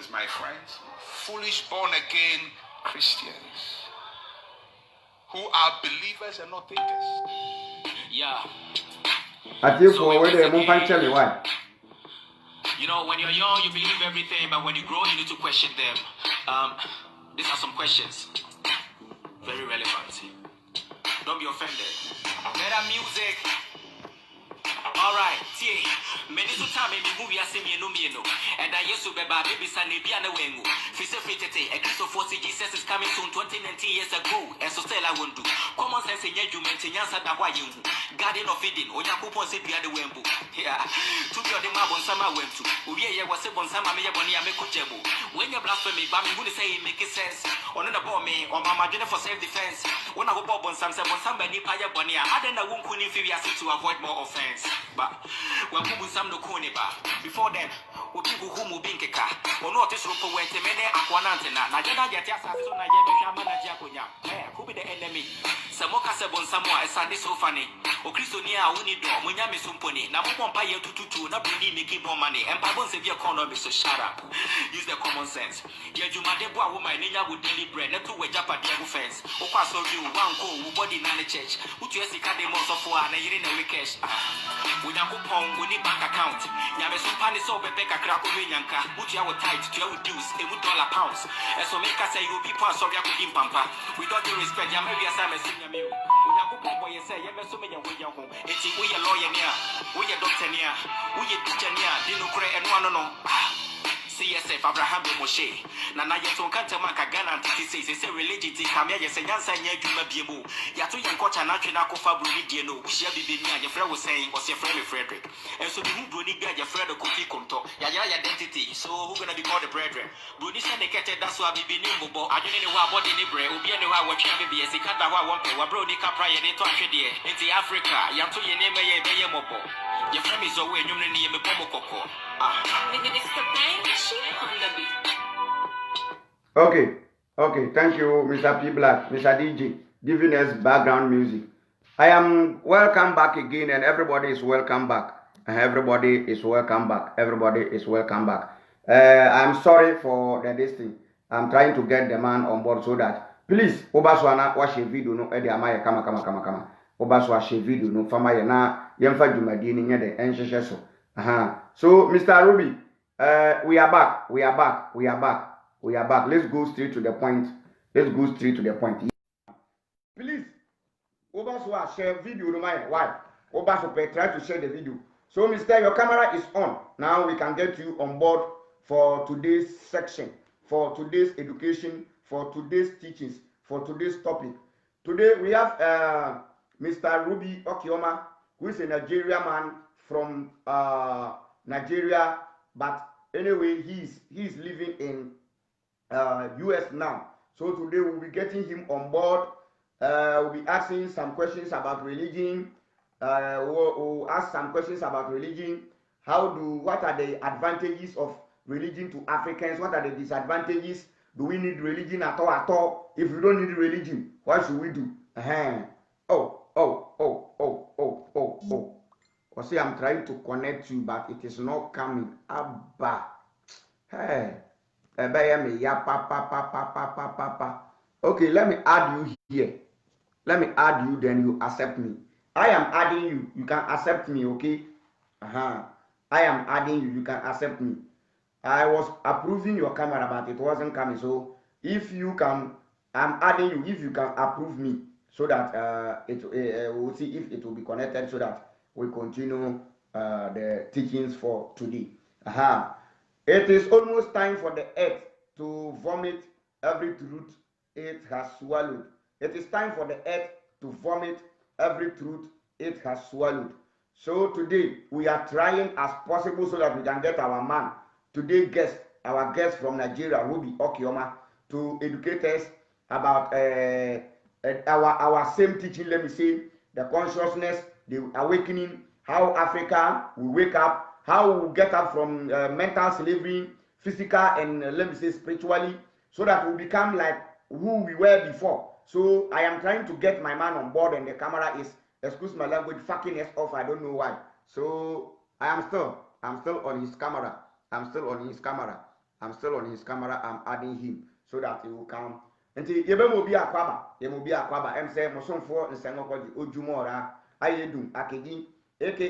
believers, my friends, foolish born again Christians who are believers and not thinkers. Yeah. I think for where they move and tell me why. You know, when you're young, you believe everything, but when you grow, you need to question them. These are some questions. Very relevant. Don't be offended. Better music. Alright, see, many to time in the movie I see me no, and I used to be baby Sunday be an wengu. Fisa fitete, a Christ of 40 Jesus is coming soon 20 years ago, and so still I won't do. Common sense in judgment in Yansa that why you garden of feeding, or Yakupo say be the wembu. Yeah, to be the mab on summer went to. We was a bon summer, me a mekojebo. When you blasphemy, but I'm going to say it make sense. On the bomb me, or my margin for self defense. When I go bob on somebody paya bonia, I don't know who to avoid more offense. But when we some no koniba before then, we people who move in Keka, or not this rope went to many aquanantina. Najana Yatiasa, so Najaman Jaconia, who be the enemy? Samoka Sabon Samoa, a Sunday so funny. O Christonia, Unido, Munyami Sumponi, Namon Paya to not really making more money, and Pabon Severe economy, so shut up. Use the common sense. Dear Jumadebo, woman, Nina would daily bread, not to wage up at their offense. O Paso, you one go, body nana church, who to escape the most of one, and you're in a wicked. We now go home, we need bank account. Yabe Supani so Rebecca Craco Yanka, which you are tight to your dues, $1 pounds. And so make us say you people are sorry I could give Pampa. We don't respect your maybe as I'm a senior meal. We now go home, you say, you're so many way your home. It's we a lawyer near, we a doctor near, we a teacher near, didn't create and one no. CSF Abraham Moshe. Nana Yaton Cantamaka Ghana says it's a religion to come here. Yes, and Yansa Yajuma Bimu. Yatu Yankocha Natrina Kofa Brudiano, which your Bibia, your friend was saying, was your friend Frederick. And so you do need your friend of Kofi Konto, Yaya identity. So who's gonna be called the brethren? Bruni said they catch that's why Bibi Nimbo. I don't know what body Nibre, will be anywhere what can be as a cat that one pay, what Brody Capra and they talk here. It's the Africa, Yatu Yeneme Yamobo. Your friend is away, you need a Pomoko. Okay, thank you, Mr. P. Black, Mr. DJ, giving us background music. I am welcome back again, and everybody is welcome back. Everybody is welcome back. Everybody is welcome back. I'm sorry for this thing. I'm trying to get the man on board so that, please, Obaswana, watch a video, no, Eddie Amaya, kama. Obaswa she video, no, Famaya, na, Yemfa Jumadini, the ancient so. So, Mr. Ruby, we are back. Let's go straight to the point. Please, Obaswa share video, no matter why. Obaswa try to share the video. So, Mr. Your camera is on. Now we can get you on board for today's section, for today's education, for today's teachings, for today's topic. Today we have Mr. Ruby Okioma, who is a Nigerian man from Nigeria, but anyway, he's living in US now. So today we'll be getting him on board. We'll be asking some questions about religion. We'll ask some questions about religion. What are the advantages of religion to Africans? What are the disadvantages? Do we need religion at all? If we don't need religion, what should we do? See, I'm trying to connect you, but it is not coming. Abba. Hey. Okay, let me add you here. Let me add you, then you accept me. I am adding you. You can accept me, okay? I am adding you. You can accept me. I was approving your camera, but it wasn't coming. So if you can, I'm adding you. If you can approve me, so that we'll see if it will be connected, so that we continue the teachings for today. It is almost time for the earth to vomit every truth it has swallowed. It is time for the earth to vomit every truth it has swallowed. So today we are trying as possible so that we can get our man, our guest from Nigeria, Ruby Okioma, to educate us about our same teaching. Let me say the consciousness, the awakening, how Africa will wake up, how we will get up from mental slavery, physical and let me say spiritually, so that we become like who we were before. So I am trying to get my man on board, and the camera is, excuse my language, fucking us off. I don't know why. So I'm still on his camera. I'm still on his camera. I'm adding him so that he will come. Nti yebe mo bi akwaba, ye mo bi akwaba. Em say mo sonfo nsengo kwaji ojumora ayedum akedi aka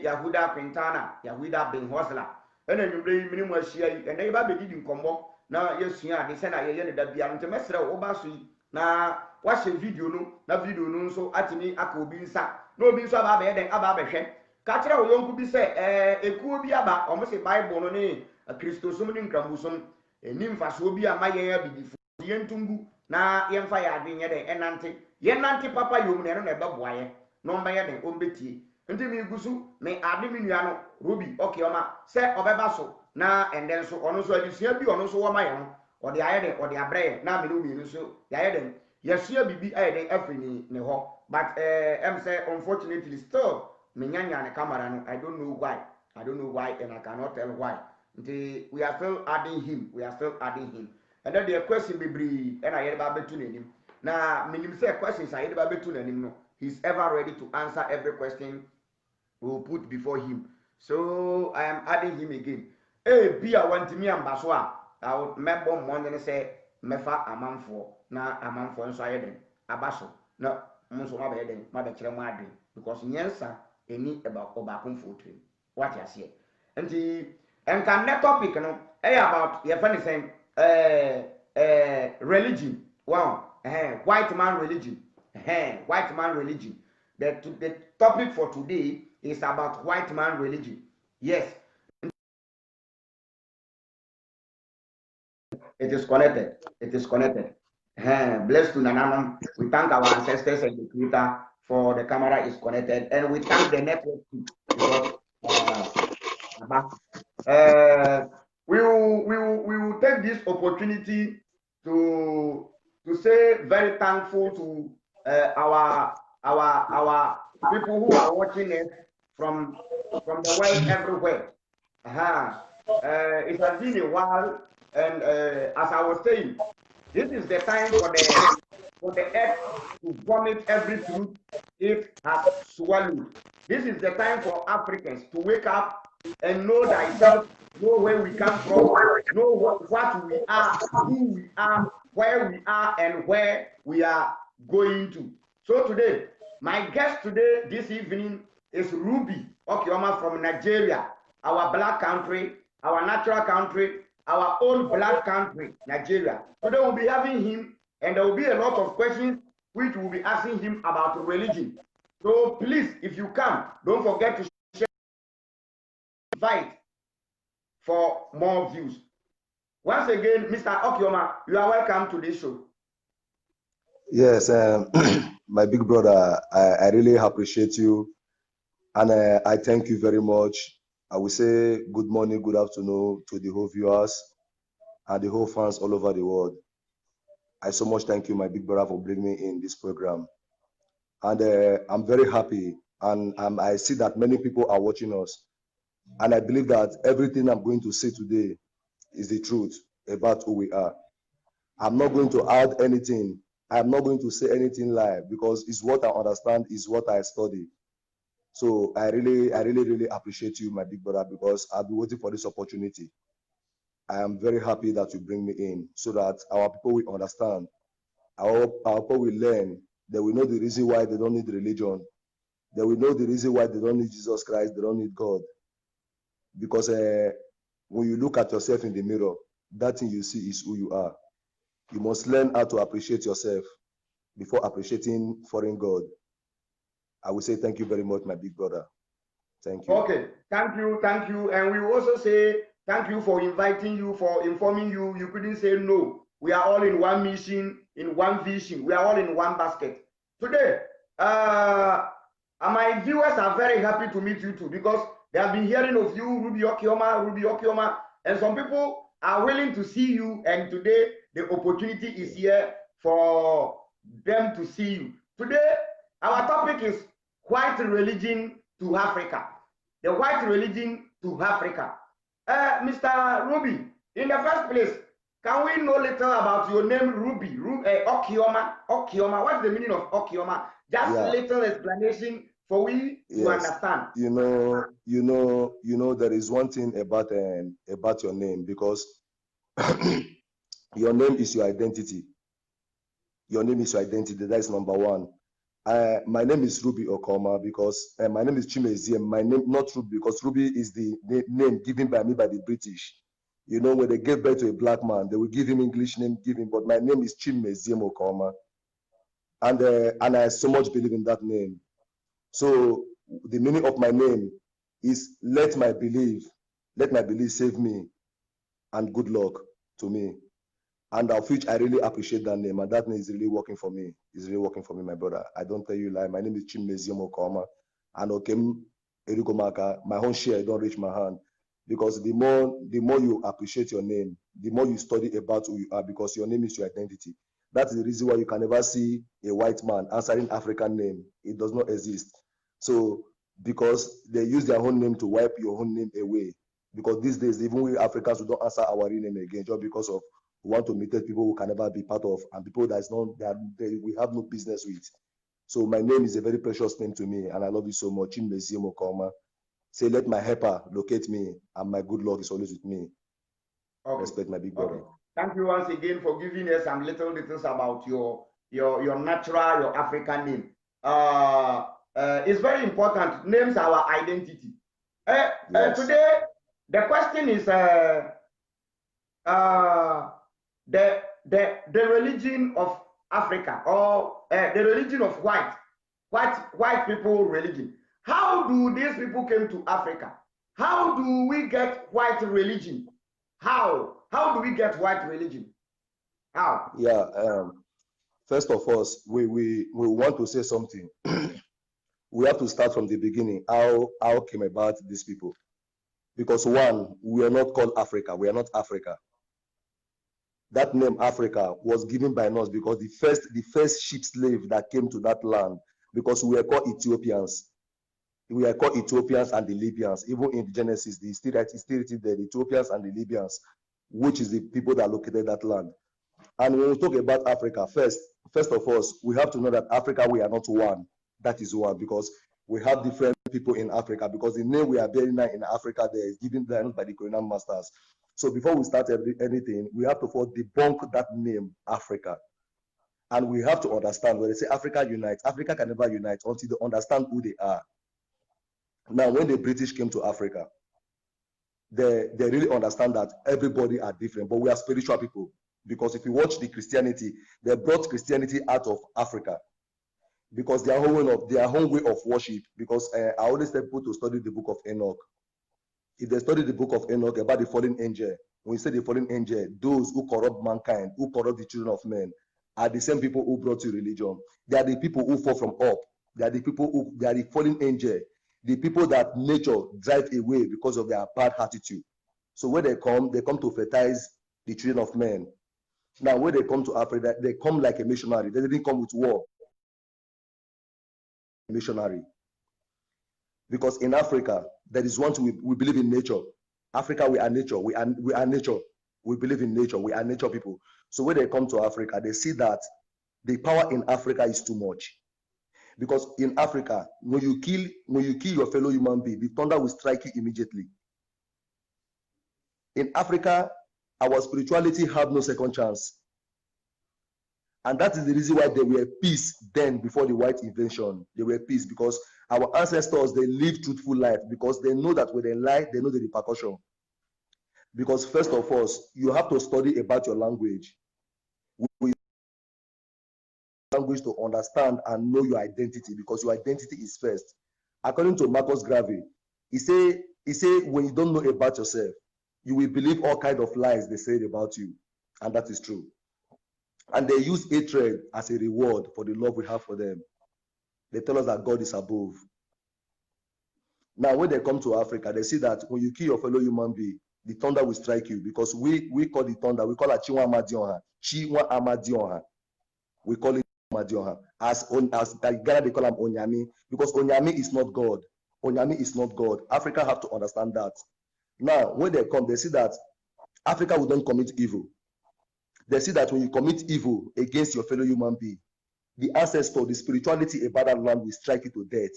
Yahuda Quintana, Yahuda Ben Hosla. Ena nwumre yi mini mo ahia yi, ena yeba bedidi nkombo na yesua ade se na ye ne da bia nti mesere wo ba so yi na wahye video no na video no nso atimi aka obi nsa na obi nso aba be den aba behwe ka kire wo yonku bi se ekuo bi aba omo se Bible no ne Kristosom ne nkrambusom eni mfaso bi ama yen abidifo yentungu na yemfa ya ade nye den enante yenante papa yom ne no na ebeboaye no mba ye den ombetie nti mi gusu me ade mi nua no Ruby Okioma se obeba so na enden so ono so adisua bi ono so wo ma ye no ode aye den ode abreye na me no mi no so ya ye den yesua bibi aye den afri ne ho but em say unfortunately still me nyanya ne camera no I don't know why and I cannot tell why. We are still adding him. And then the question be bree and I hear about betu nanim. Now, minim say questions I hear about betu nanim no. He's ever ready to answer every question we will put before him. So I am adding him again. Hey, be a want me ambassador. I would remember one and say mefa amanfo na amanfo nso aye den abaso na munso ma be den ma be kire mu adwen because nyensa eni about obakonfo trim what you say nti enka net topic no about your funny saying religion wow white man religion the topic for today is about white man religion. Yes, it is connected. Blessed to Nananum. We thank our ancestors and the Creator for the camera is connected, and we thank the network too, because we will take this opportunity to say very thankful to our people who are watching us from the world everywhere. It has been a while, and as I was saying, this is the time for the earth to vomit every truth it has swallowed. This is the time for Africans to wake up and know thyself, know where we come from, know what we are, who we are, where we are, and where we are going to. So today, my guest this evening is Ruby Okioma from Nigeria, our black country, our natural country, our own black country, Nigeria. Today we'll be having him, and there will be a lot of questions which we'll be asking him about religion. So please, if you come, don't forget to share, invite for more views. Once again, Mr. Okioma, you are welcome to this show. Yes, my big brother, I really appreciate you, and I thank you very much. I will say good morning, good afternoon to the whole viewers and the whole fans all over the world. I so much thank you, my big brother, for bringing me in this program. And I'm very happy, and I see that many people are watching us. And I believe that everything I'm going to say today is the truth about who we are. I'm not going to add anything. I'm not going to say anything live because it's what I understand, is what I study. So I really appreciate you, my big brother, because I've been waiting for this opportunity. I am very happy that you bring me in so that our people will understand, our people will learn, they will know the reason why they don't need religion. They will know the reason why they don't need Jesus Christ, they don't need God. Because when you look at yourself in the mirror, that thing you see is who you are. You must learn how to appreciate yourself before appreciating foreign God. I will say thank you very much, my big brother. Thank you. Okay, thank you. And we also say thank you for inviting you, for informing you. You couldn't say no. We are all in one mission, in one vision. We are all in one basket. Today, my viewers are very happy to meet you too because they have been hearing of you, Ruby Okioma, and some people are willing to see you. And today, the opportunity is here for them to see you. Today, our topic is white religion to Africa. The white religion to Africa. Mr. Ruby, in the first place, can we know little about your name, Ruby? Okioma. What's the meaning of Okioma? Just little explanation for we to understand. You know, there is one thing about your name, because Your name is your identity. Your name is your identity. That is number one. My name is Ruby Okoma because my name is Chimeziem. My name, not Ruby, because Ruby is the name given by me by the British. You know, when they gave birth to a black man, they will give him English name, but my name is Chimeziem Okoma. And I so much believe in that name. So the meaning of my name is let my belief save me, and good luck to me. And of which I really appreciate that name, and that name is really working for me. It's really working for me, my brother. I don't tell you lie. My name is Chimeziem Okoma, and Okem Erigomaka. My own share don't reach my hand, because the more you appreciate your name, the more you study about who you are, because your name is your identity. That's the reason why you can never see a white man answering African name. It does not exist. So because they use their own name to wipe your own name away. Because these days, even we Africans, we don't answer our real name again just because of we want to imitate people who can never be part of, and people that is not we have no business with. So my name is a very precious name to me, and I love you so much. Chimeziem Okoma. Say, let my helper locate me, and my good luck is always with me. Okay. Respect my big brother. Okay. Thank you once again for giving us some little details about your natural, your African name. It's very important. Names our identity. Yes. Today, the question is the religion of Africa, or the religion of white people religion. How do these people came to Africa? How do we get white religion? How do we get white religion? How? Yeah. First of all, we want to say something. We have to start from the beginning. How came about these people? Because one, we are not called Africa. We are not Africa. That name Africa was given by us because the first ship slave that came to that land, because we were called Ethiopians. We are called Ethiopians and the Libyans. Even in Genesis, the still the Ethiopians and the Libyans, which is the people that located that land. And when we talk about Africa, first of all, we have to know that Africa, we are not one. That is one, because we have different people in Africa, because the name we are bearing now in Africa there is given by the colonial masters. So before we start anything, we have to first debunk that name, Africa. And we have to understand, when they say Africa unites, Africa can never unite until they understand who they are. Now, when the British came to Africa, they really understand that everybody are different, but we are spiritual people. Because if you watch the Christianity, they brought Christianity out of Africa, because their own way of worship. Because I always tell people to study the book of Enoch. If they study the book of Enoch about the fallen angel, when you say the fallen angel, those who corrupt mankind, who corrupt the children of men, are the same people who brought you religion. They are the people who fall from up. They are the fallen angel, the people that nature drive away because of their bad attitude. So when they come to fertilize the children of men. Now, when they come to Africa, they come like a missionary. They didn't come with war. Missionary. Because in Africa, there is one thing we believe in nature. Africa, we are nature. We are nature. We believe in nature. We are nature people. So when they come to Africa, they see that the power in Africa is too much. Because in Africa, when you kill your fellow human being, the thunder will strike you immediately. In Africa, our spirituality had no second chance. And that is the reason why they were peace then, before the white invasion. They were peace because our ancestors, they lived truthful life, because they know that when they lie, they know the repercussion. Because first of all, you have to study about your language. Language to understand and know your identity, because your identity is first. According to Marcus Garvey, he say when you don't know about yourself, you will believe all kinds of lies they said about you, and that is true. And they use hatred as a reward for the love we have for them. They tell us that God is above. Now, when they come to Africa, they see that when you kill your fellow human being, the thunder will strike you, because we call the thunder, we call it Chinua Amadioha. We call it Amadioha. As Ghana, they call him Onyami, because Onyami is not God. Onyami is not God. Africa have to understand that. Now, when they come, they see that Africa will not commit evil. They see that when you commit evil against your fellow human being, the ancestor, the spirituality about that land will strike you to death.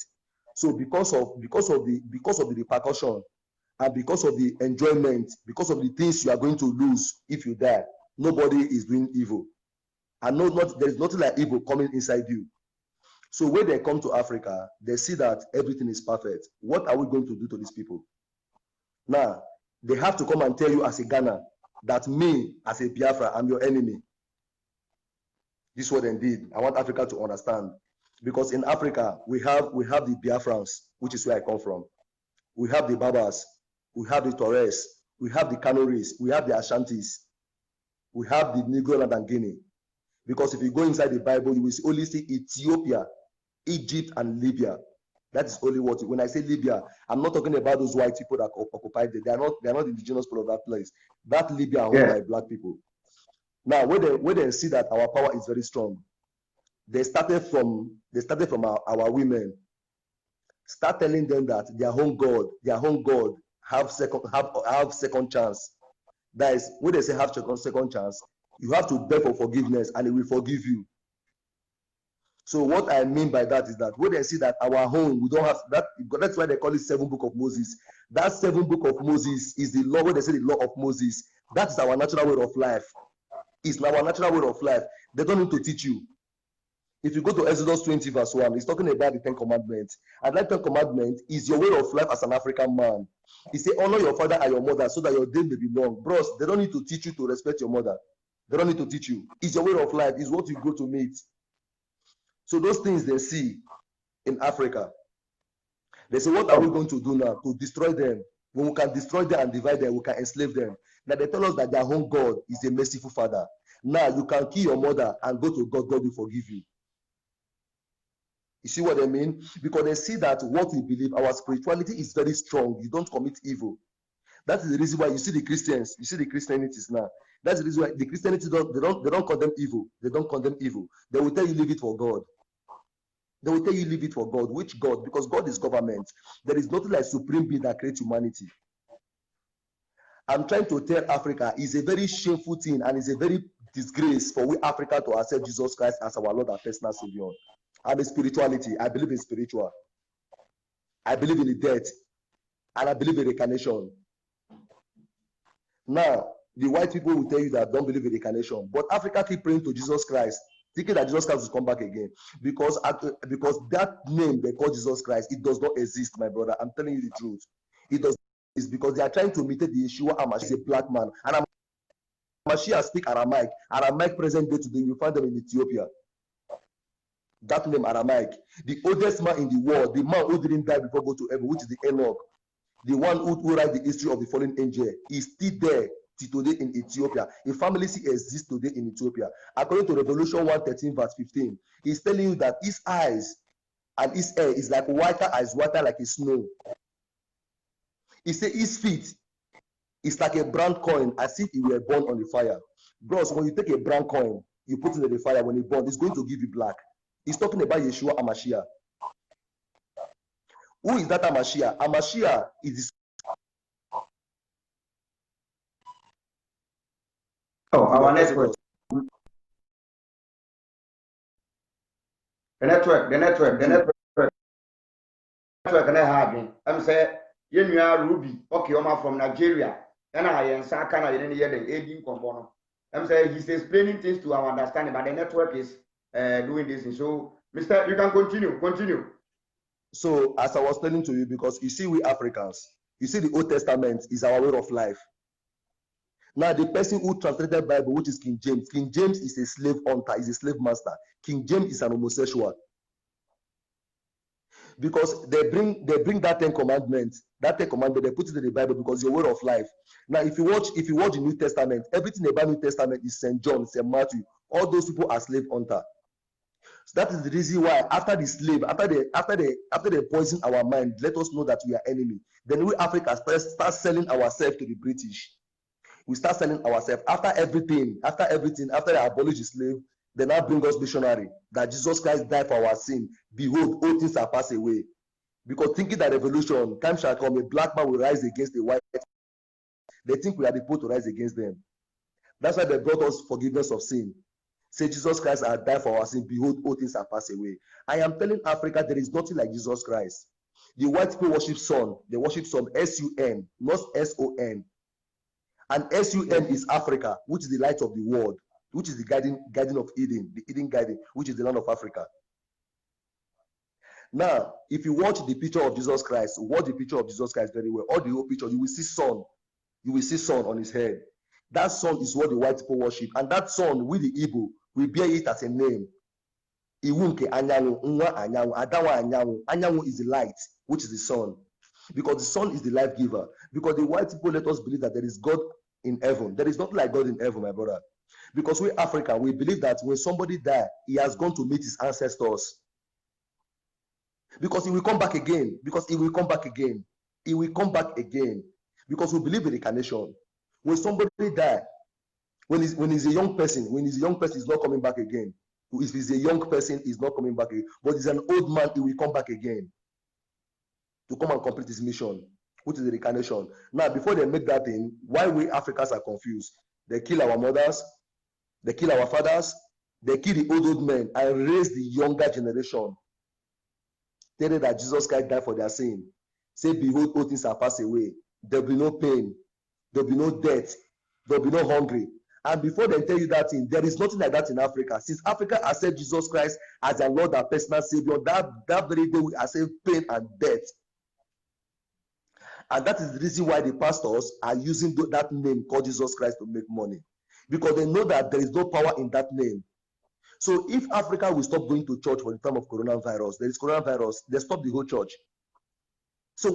So because of the repercussion, and because of the enjoyment, because of the things you are going to lose if you die, nobody is doing evil. And there is nothing like evil coming inside you. So when they come to Africa, they see that everything is perfect. What are we going to do to these people? Now, they have to come and tell you as a Ghana that me, as a Biafra, I'm your enemy. This is what they did. I want Africa to understand. Because in Africa, we have the Biafrans, which is where I come from. We have the Babas, we have the Torres, we have the Canories, we have the Ashantis, we have the Negro Land and Guinea. Because if you go inside the Bible, you will only see Ethiopia, Egypt, and Libya. That is only what. When I say Libya, I'm not talking about those white people that occupied it. They are not indigenous people of that place. That Libya are owned by black people. Now, when they see that our power is very strong, they started from our women. Start telling them that their home God have second chance. That is, when they say have second chance, you have to beg for forgiveness and He will forgive you. So what I mean by that is that when they see that our home, we don't have that, that's why they call it 7 Book of Moses. That 7 Book of Moses is the law. When they say the law of Moses, that is our natural way of life. It's our natural way of life. They don't need to teach you. If you go to Exodus 20 verse 1, it's talking about the 10 commandments. And that 10 commandments is your way of life as an African man. He said, honor your father and your mother so that your day may be long. Bros, they don't need to teach you to respect your mother. They don't need to teach you. It's your way of life. It's what you go to meet. So those things they see in Africa, they say, what are we going to do now to destroy them? When we can destroy them and divide them, we can enslave them. Now they tell us that their home God is a merciful father. Now you can kill your mother and go to God, God will forgive you. You see what I mean? Because they see that what we believe, our spirituality is very strong. You don't commit evil. That is the reason why you see the Christians, you see the Christianities now. That's the reason why the Christianity they don't condemn evil. They don't condemn evil. They will tell you leave it for God. They will tell you leave it for God. Which God? Because God is government. There is nothing like supreme being that creates humanity. I'm trying to tell Africa it's a very shameful thing and it's a very disgrace for we Africa to accept Jesus Christ as our Lord and personal Savior. And the spirituality, I believe in spiritual. I believe in the death. And I believe in reincarnation. Now, the white people will tell you that don't believe in reincarnation. But Africa keep praying to Jesus Christ, thinking that Jesus Christ will come back again. Because that name they call Jesus Christ, it does not exist, my brother. I'm telling you the truth. It does. It's because they are trying to imitate the Yeshua HaMashiach. He's a black man. And HaMashiach speak Aramaic. Aramaic present day today, you find them in Ethiopia. That name Aramaic. The oldest man in the world, the man who didn't die before go to heaven, which is the Enoch, the one who write the history of the fallen angel, is still there till today in Ethiopia. A family still exists today in Ethiopia. According to Revelation 1:13 verse 15, he's telling you that his eyes and his hair is like whiter as water, like a snow. He said his feet is like a brown coin, as if he were born on the fire. Bros, when you take a brown coin, you put it in the fire, when it burns, it's going to give you black. He's talking about Yeshua HaMashiach. Who is that HaMashiach? HaMashiach is our network. The network and I have I'm saying, you are Ruby, okay, from Nigeria, and I am Sakana in the other 18 component. I'm saying he's explaining things to our understanding, but the network is doing this. So, Mr. You can continue. So, as I was telling to you, because you see, we Africans, you see, the Old Testament is our way of life. Now, the person who translated Bible, which is King James is a slave hunter, is a slave master. King James is an homosexual. Because they bring that 10 commandments, they put it in the Bible because it's your way of life. Now, if you watch the New Testament, everything about New Testament is St. John, St. Matthew. All those people are slave hunter. So that is the reason why after they poison our mind, let us know that we are enemy. Then we Africa start selling ourselves to the British. We start selling ourselves after everything, after they abolish the slave, they now bring us missionary that Jesus Christ died for our sin. Behold, all things are passed away. Because thinking that revolution, time shall come, a black man will rise against the white. They think we are the people to rise against them. That's why they brought us forgiveness of sin. Say Jesus Christ has died for our sin. Behold, all things are passed away. I am telling Africa there is nothing like Jesus Christ. The white people worship sun. They worship sun, S-U-N, not S-O-N. And S-U-N is Africa, which is the light of the world, which is the garden of Eden, the Eden garden, which is the land of Africa. Now, if you watch the picture of Jesus Christ, watch the picture of Jesus Christ very well, or the whole picture, you will see sun. You will see sun on his head. That sun is what the white people worship. And that sun, with the Igbo, we bear it as a name. Iwunke Anyanwu, Nwa Anyanwu, Adawa Anyanwu. Anyanwu is the light, which is the sun. Because the sun is the life giver. Because the white people let us believe that there is God in heaven. There is nothing like God in heaven, my brother. Because we African, we believe that when somebody dies, he has gone to meet his ancestors. Because he will come back again. Because he will come back again. He will come back again. Because we believe in reincarnation. When somebody dies, when he's a young person, he's not coming back again. If he's a young person, he's not coming back again. But he's an old man, he will come back again to come and complete his mission, which is the reincarnation. Now, before they make that thing, why we Africans are confused? They kill our mothers, they kill our fathers, they kill the old men and raise the younger generation. Tell them that Jesus Christ died for their sin. Say, behold, all things are passed away. There will be no pain. There will be no death. There will be no hungry. And before they tell you that thing, there is nothing like that in Africa. Since Africa accepts Jesus Christ as their Lord and personal Savior, that very day we accept pain and death. And that is the reason why the pastors are using that name called Jesus Christ to make money. Because they know that there is no power in that name. So if Africa will stop going to church for the time of coronavirus, there is coronavirus, they stop the whole church. So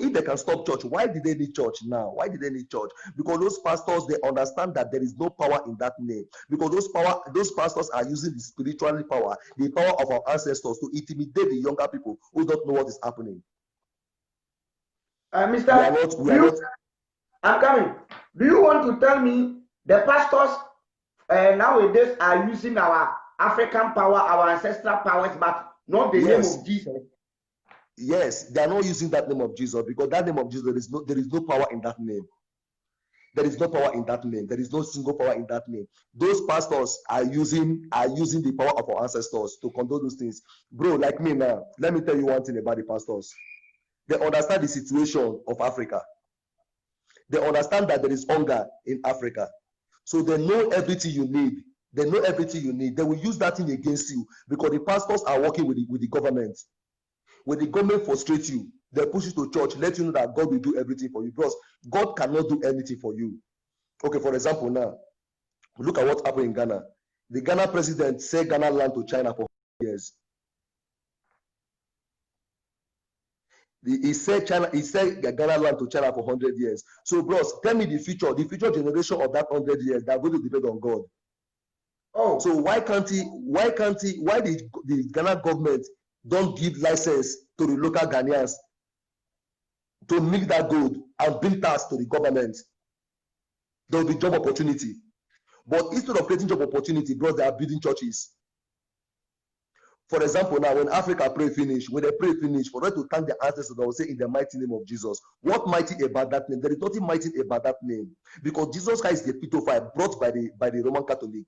if they can stop church, why did they need church now? Why did they need church? Because those pastors, they understand that there is no power in that name. Because those pastors are using the spiritual power, the power of our ancestors to intimidate the younger people who don't know what is happening. Mr. I'm coming. Do you want to tell me the pastors nowadays are using our African power, our ancestral powers, but not the name of Jesus? Yes, they are not using that name of Jesus because that name of Jesus, there is no power in that name. There is no power in that name. There is no single power in that name. Those pastors are using the power of our ancestors to condone those things. Bro, like me now, let me tell you one thing about the pastors. They understand the situation of Africa. They understand that there is hunger in Africa. So they know everything you need. They know everything you need. They will use that thing against you because the pastors are working with the government. When the government frustrates you, they push you to church, let you know that God will do everything for you because God cannot do anything for you. Okay, for example, now, look at what happened in Ghana. The Ghana president said Ghana land to China for years. He said Ghana land to China for 100 years. So, bros, tell me the future generation of that 100 years that are going to depend on God. Oh, so why the Ghana government don't give license to the local Ghanaians to milk that gold and bring tax to the government? There will be job opportunity. But instead of creating job opportunity, bros, they are building churches. For example, now when Africa pray finish, when they pray finish, for them to thank their ancestors, they will say in the mighty name of Jesus. What mighty about that name? There is nothing mighty about that name. Because Jesus Christ is the pedophile brought by the Roman Catholic.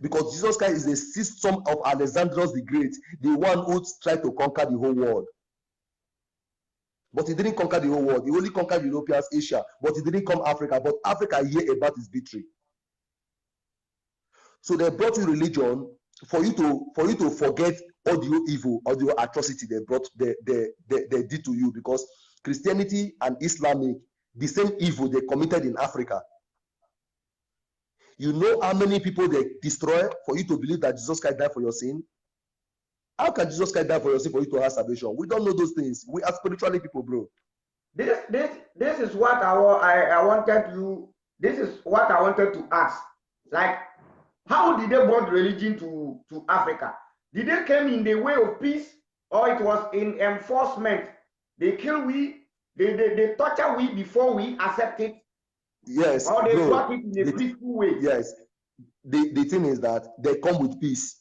Because Jesus Christ is the system of Alexandros the Great, the one who tried to conquer the whole world. But he didn't conquer the whole world. He only conquered Europeans, Asia, but he didn't come Africa. But Africa hear about his victory. So they brought you religion for you to forget all the evil, all the atrocity they did to you, because Christianity and Islamic, the same evil they committed in Africa. You know how many people they destroy for you to believe that Jesus Christ died for your sin? How can Jesus Christ die for your sin for you to have salvation? We don't know those things. We are spiritually people, bro. This is what I wanted you. This is what I wanted to ask. Like, how did they brought religion to Africa? Did they come in the way of peace, or it was in enforcement? They kill we, they torture we before we accept it. Yes. Or they brought it in a peaceful way. Yes. The thing is that they come with peace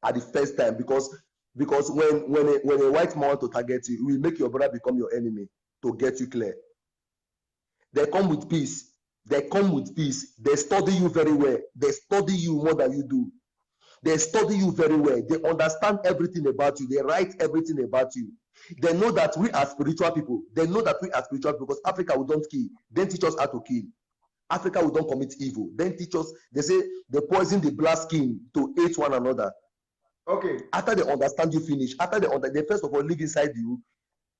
at the first time, because when a white man wants to target you, it will make your brother become your enemy to get you clear. They come with peace. They come with peace. They study you very well. They study you more than you do. They study you very well. They understand everything about you. They write everything about you. They know that we are spiritual people. They know that we are spiritual because Africa we don't kill. Then teach us how to kill. Africa we don't commit evil. Then teach us. They say they poison the black skin to hate one another. Okay. After they understand you finish. After they first of all live inside you.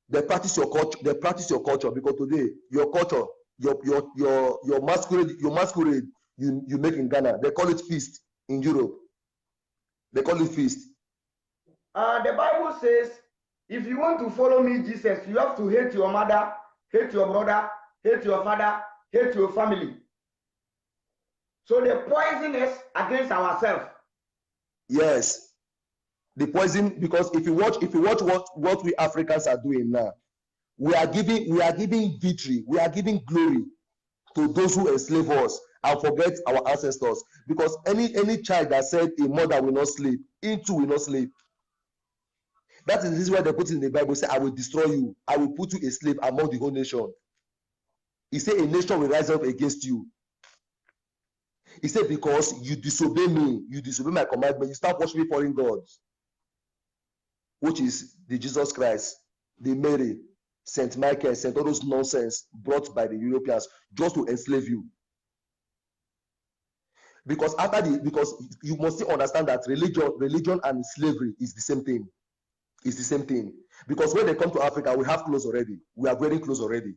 They practice your culture. They practice your culture because today your culture, your masquerade you make in Ghana. They call it feast in Europe. They call it feast. The Bible says, if you want to follow me, Jesus, you have to hate your mother, hate your brother, hate your father, hate your family. So they poison us against ourselves. Yes. The poison, because if you watch what we Africans are doing now, we are giving victory, we are giving glory to those who enslave us and forget our ancestors. Because any child that said a mother will not sleep, it too will not sleep. That is why they put it in the Bible, say, I will destroy you, I will put you a slave among the whole nation. He said a nation will rise up against you. He said, because you disobey me, you disobey my commandment, you start worshiping foreign gods, which is the Jesus Christ, the Mary, Saint Michael, Saint all those nonsense brought by the Europeans just to enslave you. Because because you must still understand that religion and slavery is the same thing. It's the same thing. Because when they come to Africa, we have clothes already. We are wearing clothes already.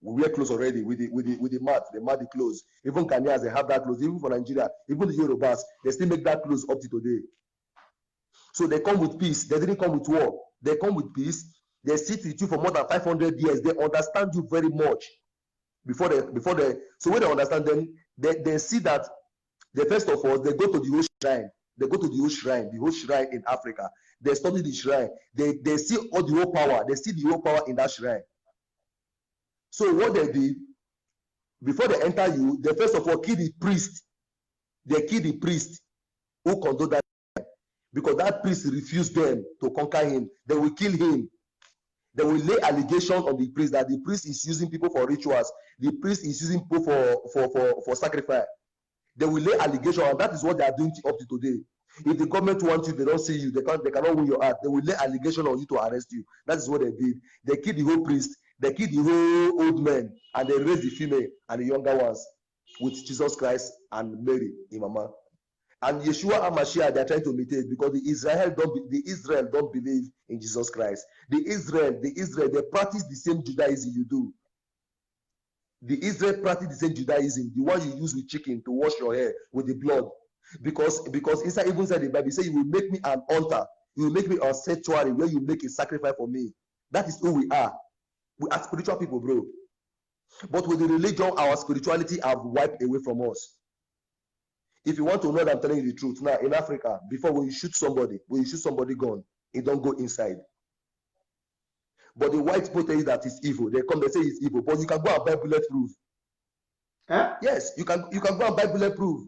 We wear clothes already with the mat, the clothes. Even Ghanaians, they have that clothes. Even for Nigeria, even the Yorubas, they still make that clothes up to today. So they come with peace. They didn't come with war. They come with peace. They sit with you for more than 500 years. They understand you very much. So when they understand them, they see that first of all, they go to the old shrine. They go to the old shrine in Africa. They study the shrine. They see all the whole power. They see the whole power in that shrine. So what they did, before they enter you, they first of all kill the priest. They kill the priest who conduct that shrine. Because that priest refused them to conquer him. They will kill him. They will lay allegation on the priest that the priest is using people for rituals. The priest is using people for sacrifice. They will lay allegation, and that is what they are doing up to today. If the government wants you, they don't see you, they cannot win your heart. They will lay allegation on you to arrest you. That is what they did. They killed the whole priest, they killed the whole old men, and they raised the female and the younger ones with Jesus Christ and Mary, Imama. And Yeshua and Mashiach, they are trying to imitate because the Israel don't believe in Jesus Christ. The Israel, they practice the same Judaism you do. The Israel practice the same Judaism, the one you use with chicken to wash your hair with the blood. Because inside the Bible, say you will make me an altar, you will make me a sanctuary where you make a sacrifice for me. That is who we are. We are spiritual people, bro. But with the religion, our spirituality have wiped away from us. If you want to know that I'm telling you the truth, now in Africa, before when you shoot somebody gun, it don't go inside. But the white people tell you that it's evil. They come, they say it's evil, but you can go and buy bulletproof. Huh? Yes, you can go and buy bulletproof.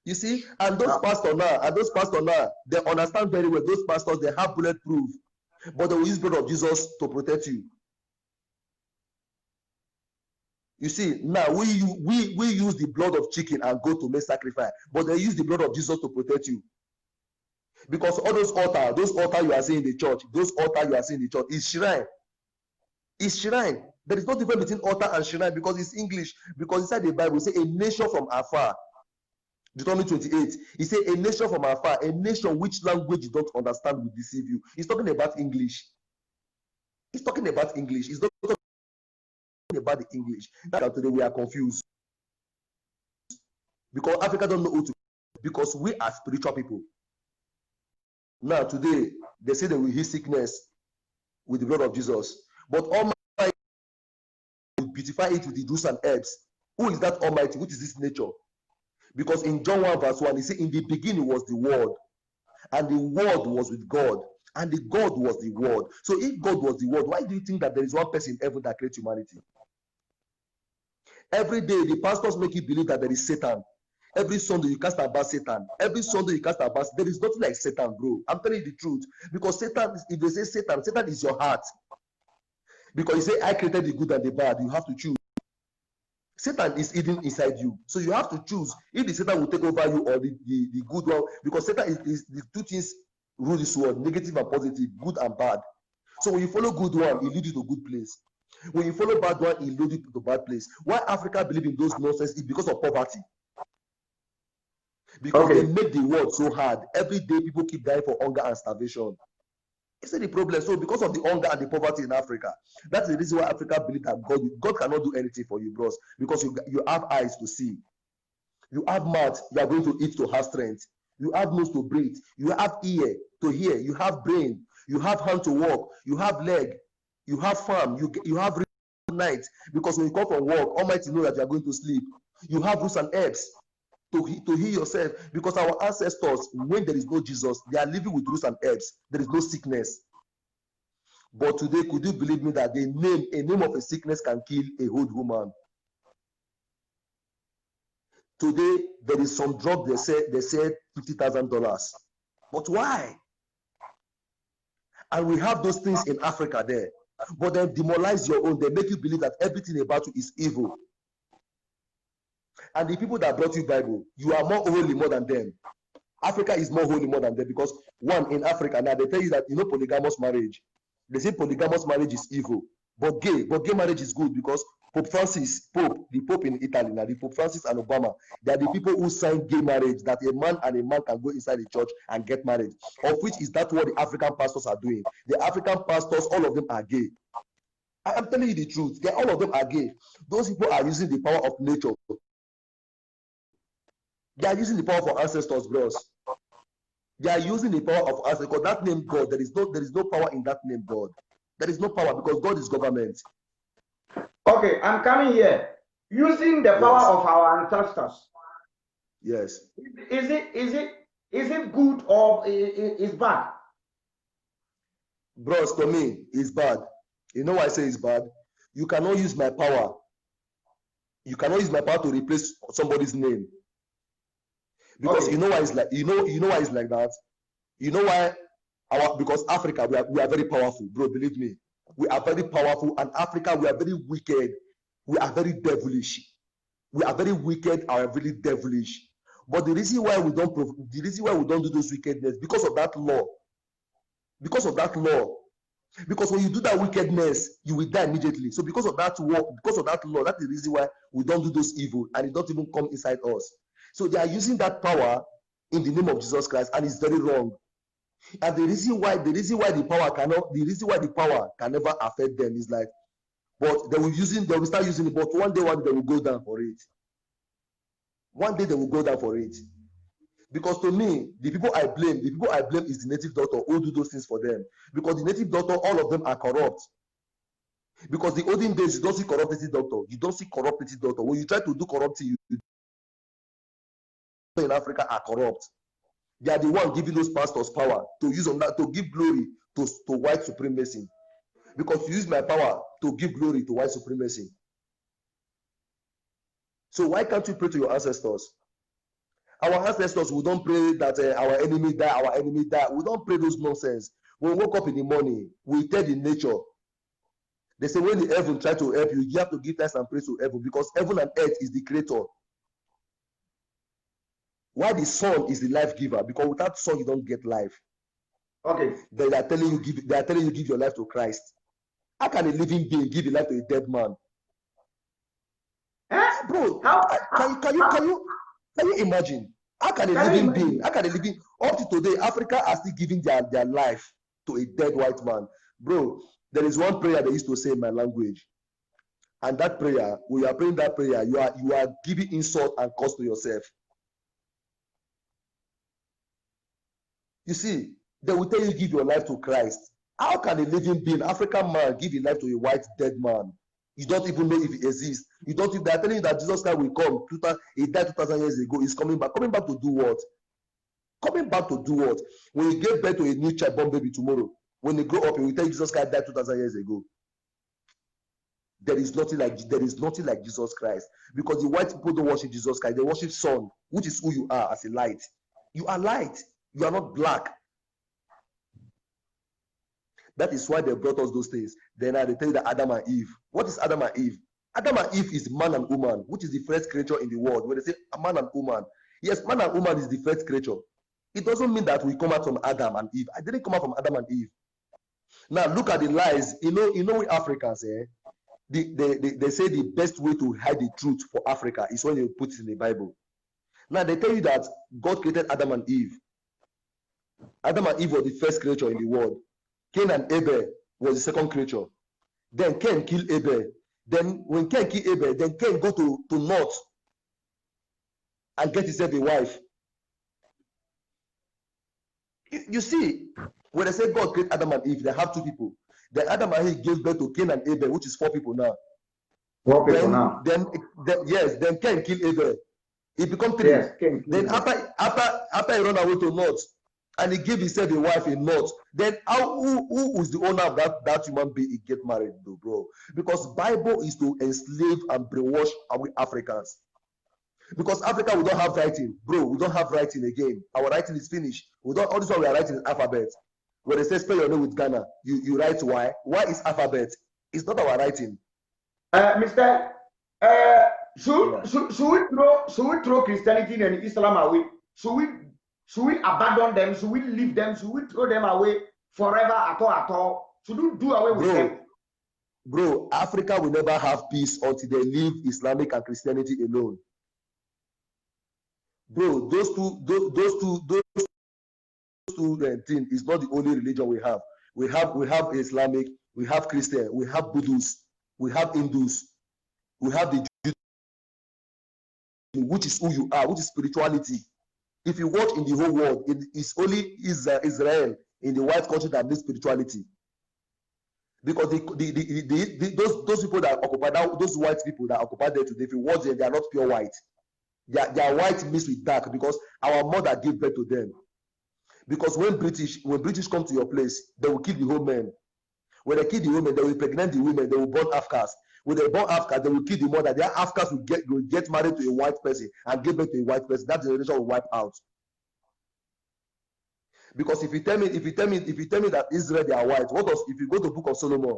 You see, and those pastors now, they understand very well. Those pastors, they have bulletproof, but they will use the blood of Jesus to protect you. You see, now we use the blood of chicken and go to make sacrifice, but they use the blood of Jesus to protect you. Because all those altars you are seeing in the church, is shrine. It's shrine. There is no difference between altar and shrine because it's English. Because inside the Bible, it says a nation from afar. Deuteronomy 28. It says a nation from afar, a nation which language you don't understand will deceive you. It's talking about English. It's talking about English. It's not talking about the English. That's why today we are confused. Because Africa don't know who to, because we are spiritual people. Now today, they say they will heal sickness with the blood of Jesus. But Almighty will beautify it with the juice and herbs. Who is that Almighty? Which is this nature? Because in John 1 verse 1, he said, in the beginning was the Word, and the Word was with God, and the God was the Word. So if God was the Word, why do you think that there is one person in heaven that creates humanity? Every day, the pastors make you believe that there is Satan. Every Sunday, you cast about Satan. Every Sunday, you cast about, there is nothing like Satan, bro. I'm telling you the truth. Because Satan, if they say Satan, Satan is your heart. Because you say, I created the good and the bad, you have to choose. Satan is hidden inside you. So you have to choose if the Satan will take over you or the good one. Because Satan is the two things rule this world, negative and positive, good and bad. So when you follow good one, it leads you to good place. When you follow bad one, it leads you to bad place. Why Africa believe in those nonsense is because of poverty. Because they make the world so hard. Every day people keep dying for hunger and starvation. It's the problem. So because of the hunger and the poverty in Africa, that's the reason why Africa believes that God cannot do anything for you, bros. Because you have eyes to see. You have mouth, you are going to eat to have strength. You have nose to breathe. You have ear to hear. You have brain. You have hand to walk. You have leg. You have farm. You have night. Because when you come from work, Almighty know that you are going to sleep. You have roots and herbs to heal yourself. Because our ancestors, when there is no Jesus, they are living with roots and herbs. There is no sickness. But today, could you believe me that a name of a sickness can kill a old woman? Today, there is some drug they said $50,000. But why? And we have those things in Africa there. But then demoralize your own. They make you believe that everything about you is evil. And the people that brought you Bible, you are more holy more than them. Africa is more holy more than them because one, in Africa, now they tell you that polygamous marriage. They say polygamous marriage is evil. But gay marriage is good because Pope Francis, the Pope in Italy, now the Pope Francis and Obama, they are the people who signed gay marriage, that a man and a man can go inside the church and get married. Of which is that what the African pastors are doing. The African pastors, all of them are gay. I am telling you the truth. All of them are gay. Those people are using the power of nature. They are using the power of our ancestors, bros. They are using the power of ancestors because that name God, there is no power in that name God. There is no power because God is government. Okay, I'm coming here. Using the power of our ancestors. Yes. Is it good or is bad? Bros, to me, it's bad. You know why I say it's bad? You cannot use my power. You cannot use my power to replace somebody's name. Because you know why it's like why it's like that. You know why because Africa we are very powerful, bro. Believe me, we are very powerful, and Africa we are very wicked. We are very devilish. We are very wicked and really devilish. But the reason why we don't do those wickedness because of that law. Because of that law. Because when you do that wickedness, you will die immediately. So because of that law, that is the reason why we don't do those evil and it don't even come inside us. So they are using that power in the name of Jesus Christ, and it's very wrong. And the reason why the power can never affect them is like, but they will start using it, but one day they will go down for it. One day they will go down for it. Because to me, the people I blame is the native doctor who do those things for them. Because the native doctor, all of them are corrupt. Because the olden days, you don't see corrupt native doctor. You don't see corrupt native doctor. When you try to do corrupting, in Africa are corrupt. They are the one giving those pastors power to use on that to give glory to white supremacy. Because you use my power to give glory to white supremacy. So why can't you pray to your ancestors? Our ancestors, we don't pray that our enemy die. We don't pray those nonsense. When we wake up in the morning, we tell the nature. They say when the heaven try to help you, you have to give thanks and praise to heaven because heaven and earth is the creator. Why the sun is the life giver? Because without sun, you don't get life. Okay. They are telling you give your life to Christ. How can a living being give a life to a dead man? Bro, can you imagine? How can a living being up to today, Africa are still giving their life to a dead white man? Bro, there is one prayer they used to say in my language. And that prayer, when you are praying that prayer, you are giving insult and curse to yourself. You see, they will tell you give your life to Christ. How can a living being, African man, give his life to a white dead man? You don't even know if he exists. They are telling you that Jesus Christ will come. He died 2,000 years ago. He's coming back. Coming back to do what? Coming back to do what? When you give birth to a new child born baby tomorrow, when they grow up, he will tell you Jesus Christ died 2,000 years ago. There is nothing like Jesus Christ. Because the white people don't worship Jesus Christ. They worship sun, which is who you are as a light. You are light. You are not black. That is why they brought us those things. Then they tell you that Adam and Eve. What is Adam and Eve? Adam and Eve is man and woman, which is the first creature in the world. When they say a man and woman, yes, man and woman is the first creature. It doesn't mean that we come out from Adam and Eve. I didn't come out from Adam and Eve. Now look at the lies. You know, we Africans, they say the best way to hide the truth for Africa is when you put it in the Bible. Now they tell you that God created Adam and Eve. Adam and Eve were the first creature in the world. Cain and Abel was the second creature. Then Cain killed Abel. Then when Cain killed Abel, then Cain go to north and get himself a wife. You see, when they say God created Adam and Eve, they have two people. Then Adam and Eve gave birth to Cain and Abel, which is 4 people now. 4 people now. Then Cain killed Abel. It become 3. Yes, then after he run away to north, and he gave himself a wife in north, then who is the owner of that human being he get married to, bro? Because Bible is to enslave and brainwash our Africans. Because Africa, we don't have writing, bro. We don't have writing again. Our writing is finished. We don't. All this one we are writing is alphabet. When they say spell your name with Ghana, you write Y. Y is alphabet. It's not our writing. Mr. Should we throw Christianity and Islam away? Should we abandon them? Should we leave them? Should we throw them away forever at all? Should we do away with them? Bro, Africa will never have peace until they leave Islamic and Christianity alone. Bro, those two things is not the only religion we have. We have Islamic, we have Christian, we have Buddhists, we have Hindus, we have the Jews, which is who you are, which is spirituality. If you watch in the whole world, it is only Israel in the white country that needs spirituality. Because those people that occupy those white people that occupy there today, if you watch them, they are not pure white. They are white mixed with dark because our mother gave birth to them. Because when British come to your place, they will kill the whole men. When they kill the women, they will pregnant the women, they will born Afghans. When they born Afghans, they will kill the mother. Their Afghans will get married to a white person and give birth to a white person. That generation will wipe out. Because if you tell me that Israel they are white, if you go to the Book of Solomon?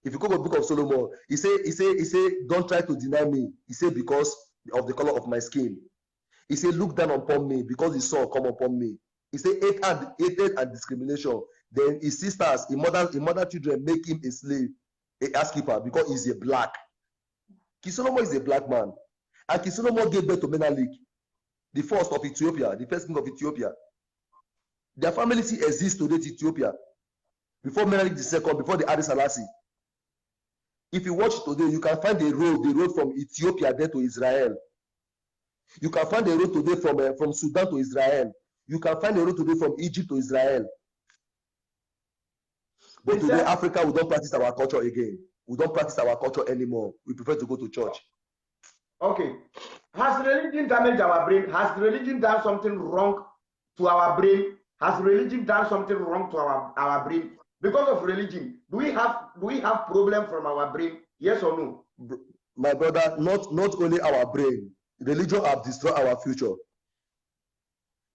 If you go to the Book of Solomon, he say, don't try to deny me. He said, because of the color of my skin. He said, look down upon me because the sun come upon me. He said, hatred and discrimination. Then his sisters, his mother children make him a slave, a ass keeper, because he's a black. King Solomon is a black man. And King Solomon gave birth to Menelik, the first of Ethiopia, the first king of Ethiopia. Their family still exists today in Ethiopia. Before Menelik II, before the Haile Selassie. If you watch today, you can find the road from Ethiopia there to Israel. You can find the road today from Sudan to Israel. You can find the road today from Egypt to Israel. But today, Africa, we don't practice our culture again. We don't practice our culture anymore. We prefer to go to church. Okay. Has religion damaged our brain? Has religion done something wrong to our brain? Has religion done something wrong to our brain? Because of religion, do we have problem from our brain? Yes or no? My brother, not only our brain. Religion have destroyed our future.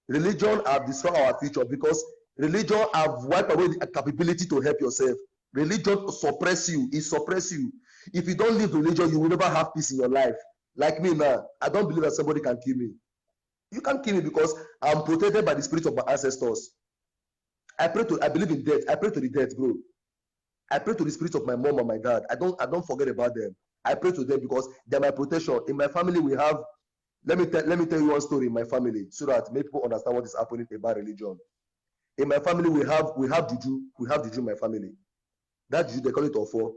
Religion have destroyed our future because religion have wiped away the capability to help yourself. Religion suppress you. It suppress you. If you don't live religion, you will never have peace in your life. Like me now, I don't believe that somebody can kill me. You can't kill me because I'm protected by the spirit of my ancestors. I believe in death. I pray to the death, bro. I pray to the spirit of my mom and my dad. I don't forget about them. I pray to them because they're my protection. In my family, we have. Let me tell you one story in my family so that make people understand what is happening about religion. In my family, we have juju. We have juju in my family. That juju, they call it ofo.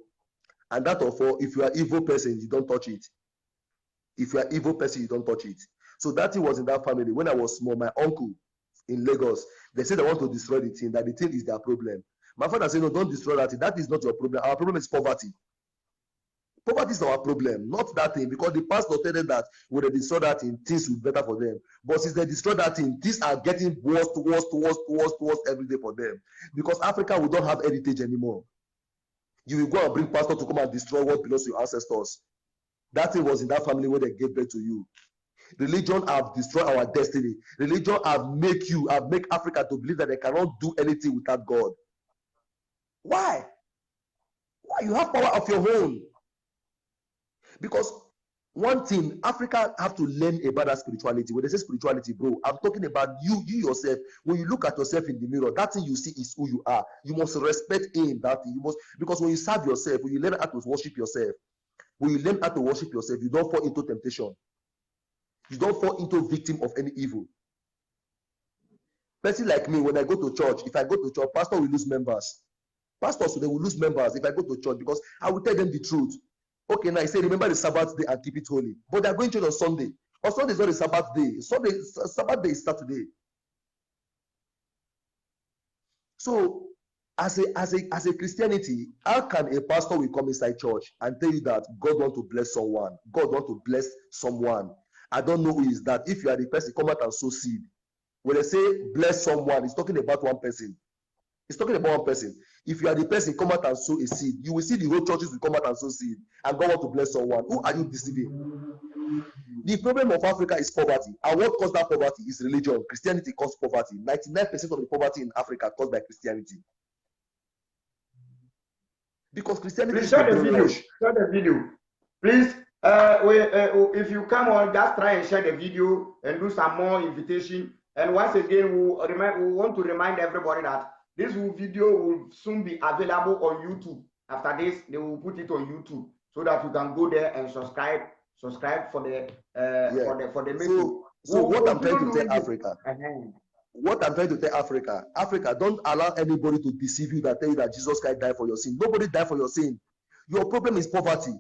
And that ofo, if you are evil person, you don't touch it. If you are evil person, you don't touch it. So that thing was in that family. When I was small, my uncle in Lagos, they said they want to destroy the thing, that the thing is their problem. My father said, no, don't destroy that thing. That is not your problem. Our problem is poverty. Poverty is our problem, not that thing, because the pastor told them that when they destroy that thing, things will be better for them. But since they destroy that thing, things are getting worse every day for them. Because Africa, we don't have heritage anymore. You will go and bring pastor to come and destroy what belongs to your ancestors. That thing was in that family where they gave birth to you. Religion have destroyed our destiny. Religion have make Africa to believe that they cannot do anything without God. Why? You have power of your own. Because one thing Africa have to learn about that spirituality. When they say spirituality, bro, I'm talking about you yourself. When you look at yourself in the mirror, that thing you see is who you are. You must respect him. That thing you must, because when you serve yourself, when you learn how to worship yourself, when you learn how to worship yourself, you don't fall into temptation. You don't fall into victim of any evil. Person like me, when I go to church, if I go to church, pastor will lose members. Pastors, they will lose members if I go to church because I will tell them the truth. Okay, now I say, remember the Sabbath day and keep it holy. But they're going to church on Sunday. On Sunday is not a Sabbath day. Sabbath day is Saturday. So, as a Christianity, how can a pastor will come inside church and tell you that God want to bless someone? God want to bless someone. I don't know who is that. If you are the person, come out and sow seed. When they say bless someone, it's talking about one person. It's talking about one person. If you are the person, come out and sow a seed. You will see the whole churches will come out and sow seed. And God want to bless someone. Who are you deceiving? The problem of Africa is poverty. And what caused that poverty is religion. Christianity caused poverty. 99% of the poverty in Africa caused by Christianity. Because Christianity Please share the video. Share the video. Please, if you come on, just try and share the video and do some more invitation. And once again, we want to remind everybody that this video will soon be available on YouTube. After this, they will put it on YouTube so that you can go there and subscribe for the message. So what I'm trying to tell Africa, what I'm trying to tell Africa, Africa, don't allow anybody to deceive you that tell you that Jesus Christ died for your sin. Nobody died for your sin. Your problem is poverty.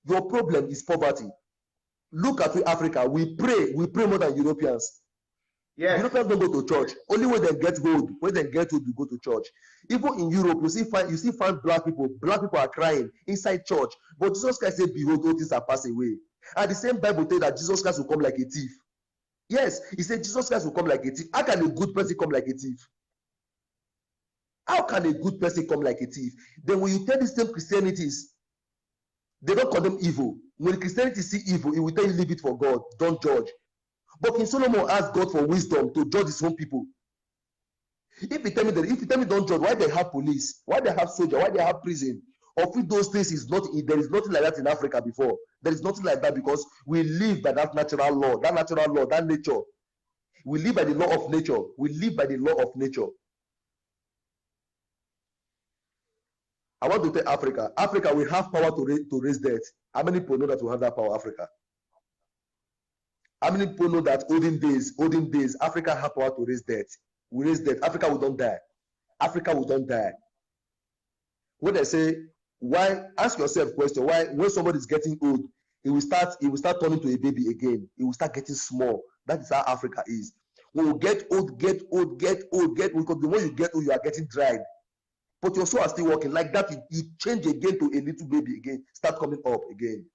Your problem is poverty. Look at Africa. We pray more than Europeans. Yes. Europeans don't go to church. Only when they get old, we go to church. Even in Europe, you see find black people. Black people are crying inside church. But Jesus Christ said, behold, all things are passed away. And the same Bible tells that Jesus Christ will come like a thief. Yes, he said Jesus Christ will come like a thief. How can a good person come like a thief? How can a good person come like a thief? Then when you tell the same Christianities, they don't condemn evil. When Christianity see evil, it will tell you leave it for God. Don't judge. But King Solomon asked God for wisdom to judge his own people. If you tell me don't judge, why they have police? Why they have soldier? Why they have prison? Of it, those things is not. There is nothing like that in Africa before. There is nothing like that because we live by that natural law, that nature. We live by the law of nature. We live by the law of nature. I want to tell Africa. Africa, we have power to raise debt. How many people know that we have that power, Africa? How many people know that olden days, Africa have power to raise debt? We raise debt. Africa will don't die. Africa will don't die. When they say, why? Ask yourself question. Why? When somebody is getting old, he will start turning to a baby again. He will start getting small. That is how Africa is. We will get old, because the more you get old, you are getting dried. But your soul are still working. Like that, you change again to a little baby again, start coming up again.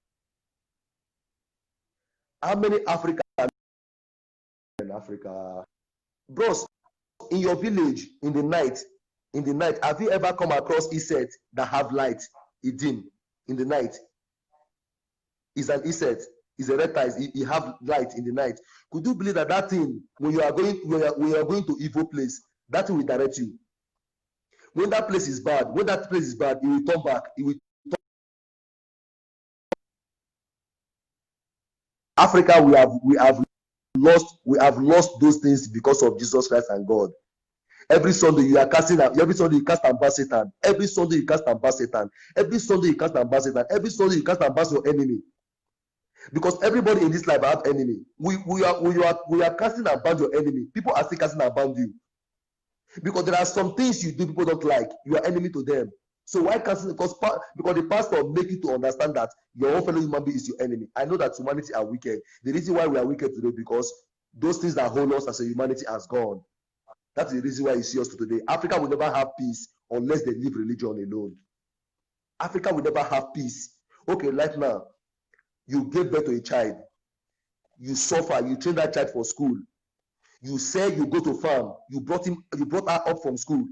How many Africa in Africa? Bros, in your village, in the night, have you ever come across insects that have light, dim, in the night? It's an insect, it's a reptile, it have light in the night. Could you believe that thing, when you are going to evil place, that thing will direct you? When that place is bad, it will turn back. Africa, we have lost those things because of Jesus Christ and God. Every Sunday you are casting out. Every Sunday you cast and pass Satan. Every Sunday you cast and pass Satan. Every Sunday you cast and pass Satan. Every Sunday you cast and pass your enemy. Because everybody in this life have enemy. We are casting and bound your enemy. People are still casting and bound you. Because there are some things you do people don't like. You are enemy to them. So why casting? Because the pastor make you to understand that your own fellow human being is your enemy. I know that humanity are wicked. The reason why we are wicked today because those things that hold us as a humanity has gone. That's the reason why you see us today. Africa will never have peace unless they leave religion alone. Africa will never have peace. Okay, right now, you gave birth to a child. You suffer. You train that child for school. You say you go to farm. You brought her up from school.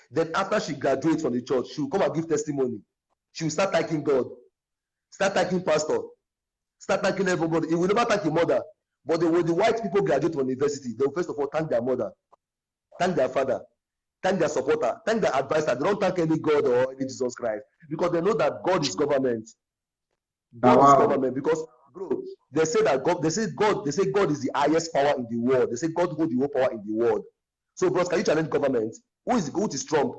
Then after she graduates from the church, she will come and give testimony. She will start thanking God, start thanking pastor, start thanking everybody. It will never thank your mother. But when the white people graduate from university, they will first of all thank their mother, thank their father, thank their supporter, thank their advisor. They don't thank any God or any Jesus Christ because they know that God is government. God is government because Bro, they say God is the highest power in the world. They say God holds the whole power in the world. So, bros, can you challenge government? Who is Trump?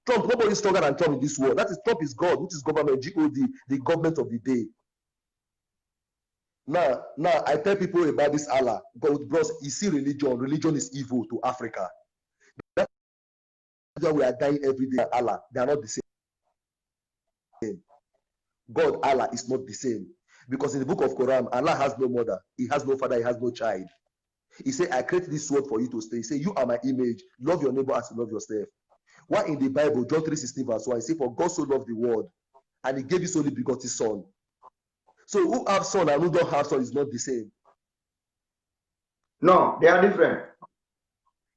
Trump, nobody is stronger than Trump in this world. Trump is God, which is government, G-O-D, the government of the day. Now, I tell people about this Allah. God, bros, you see religion. Religion is evil to Africa. That's why we are dying every day. Allah, they are not the same. God, Allah is not the same. Because in the book of Quran, Allah has no mother, He has no father, He has no child. He said, I created this world for you to stay. He said, you are my image. Love your neighbor as you love yourself. Why in the Bible, John 3:16 verse 1, he said, for God so loved the world, and He gave His only begotten Son. So who have son and who don't have son is not the same. No, they are different.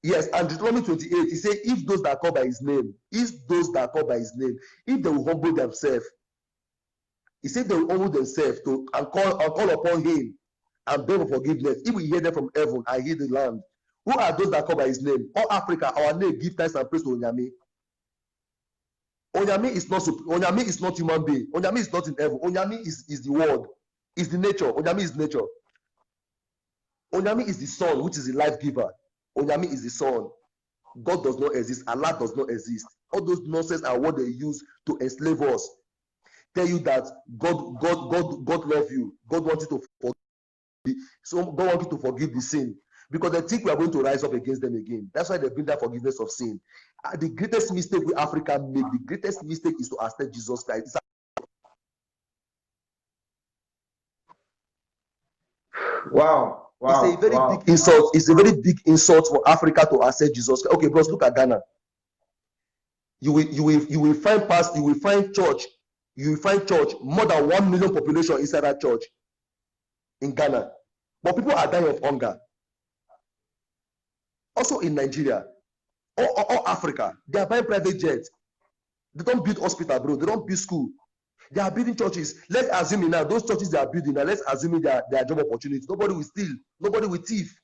Yes, and Deuteronomy 28, he said, if those that call by His name, if they will humble themselves, He said they will humble themselves and call upon Him and beg for forgiveness. He will hear them from heaven and heal the land. Who are those that call by His name? All Africa, our name, give thanks and praise to Onyame. Onyame is not human being. Onyame is not in heaven. Onyame is the word, is the nature. Onyame is nature. Onyame is the sun, which is the life giver. Onyame is the sun. God does not exist. Allah does not exist. All those nonsense are what they use to enslave us. Tell you that God love you. God wants you to forgive. So God wants you to forgive the sin. Because they think we are going to rise up against them again. That's why they bring that forgiveness of sin. The greatest mistake we Africa make, the greatest mistake is to accept Jesus Christ. Wow. It's a very big insult. It's a very big insult for Africa to accept Jesus Christ. Okay, bros, look at Ghana. You will find church more than 1 million population inside that church in Ghana. But people are dying of hunger. Also in Nigeria, or Africa, they are buying private jets. They don't build hospital, bro. They don't build school. They are building churches. Let's assume now those churches they are building now. Let's assume they are job opportunities. Nobody will steal. Nobody will thief.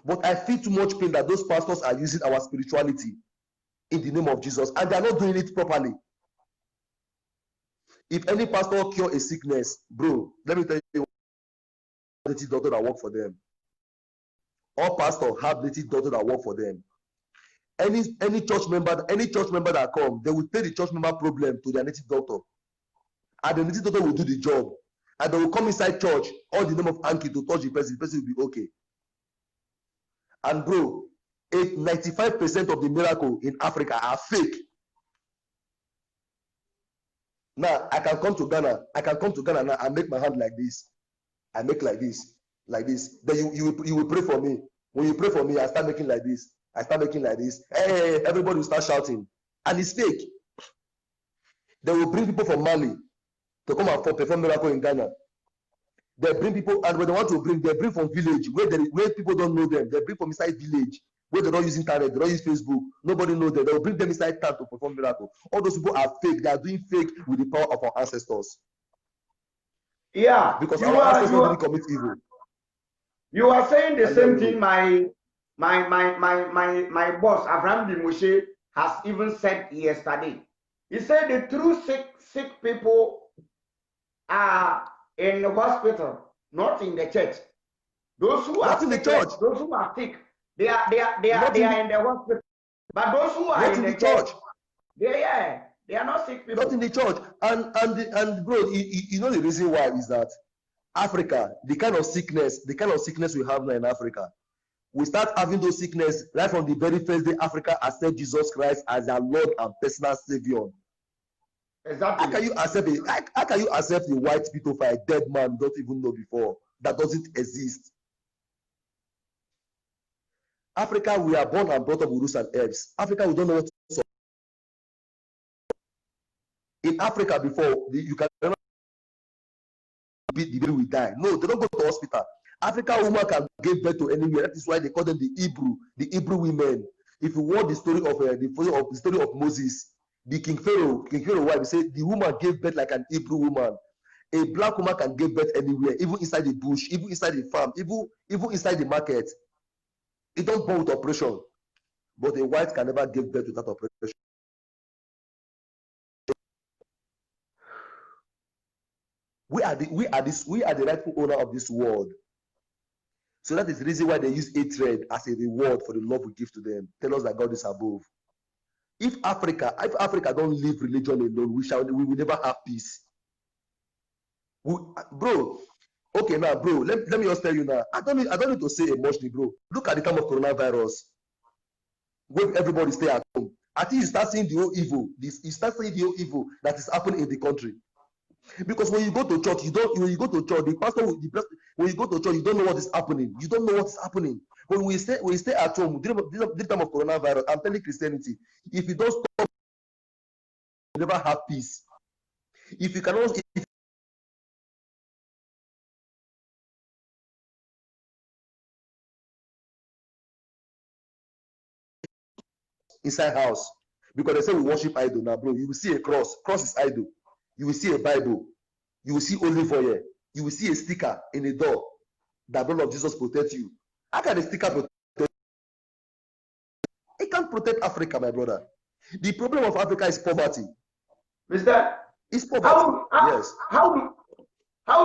But I feel too much pain that those pastors are using our spirituality in the name of Jesus, and they are not doing it properly. If any pastor cure a sickness, bro, let me tell you, native doctor that work for them. All pastors have native doctor that work for them. Any church member that come, they will take the church member problem to their native doctor, and the native doctor will do the job, and they will come inside church all the name of Anki to touch the person will be okay. And bro, 95% of the miracle in Africa are fake. Now I can come to Ghana now and make my hand like this. I make like this. Then you will pray for me. When you pray for me, I start making like this. Hey, everybody will start shouting. And it's fake. They will bring people from Mali to come and perform miracle in Ghana. They bring people, and when they want to bring, they bring from village where people don't know them. They bring from inside village where they don't use internet, they don't use Facebook. Nobody knows them. They will bring them inside town to perform miracle. All those people are fake. They are doing fake with the power of our ancestors. Yeah, because our ancestors didn't commit evil. You are saying the same thing. My boss Abraham Dimoshe has even said yesterday. He said the true sick people are in the hospital, not in the church. Those who are in the church, those who are sick, they are in the hospital. But those who are in the church, they are not sick people. Not in the church. And bro, you know the reason why is that Africa, the kind of sickness we have now in Africa, we start having those sickness right from the very first day Africa accept Jesus Christ as their Lord and personal Savior. Exactly. How can you accept a white people for a dead man you don't even know before? That doesn't exist. Africa, we are born and brought up with roots and herbs. Africa, we don't know what to. In Africa before, you can never be the baby will die. No, they don't go to hospital. African woman can give birth to anywhere. That is why they call them the Hebrew women. If you want the story of Moses, the King Pharaoh wife, say the woman gave birth like an Hebrew woman. A black woman can give birth anywhere, even inside the bush, even inside the farm, even inside the market. It don't born with operation, but a white can never give birth without operation. We are the rightful owner of this world. So that is the reason why they use hatred as a reward for the love we give to them. Tell us that God is above. If Africa don't leave religion alone, we will never have peace. Bro, okay now, bro, let me just tell you now. I don't need to say emotionally, bro. Look at the time of coronavirus, when everybody stay at home. I think you start seeing the whole evil. You start seeing the whole evil that is happening in the country. Because when you go to church, when you go to church, when you go to church, you don't know what is happening. You don't know what is happening. When we stay at home, this time of coronavirus, I'm telling Christianity, if you don't stop, you never have peace. If you cannot, inside house, because they say we worship idol now, bro. You will see a cross is idol. You will see a Bible. You will see olive oil. You will see a sticker in the door that blood of Jesus protect you. How can a sticker protect? It can't protect Africa, my brother. The problem of Africa is poverty. Mister, it's poverty. Yes. How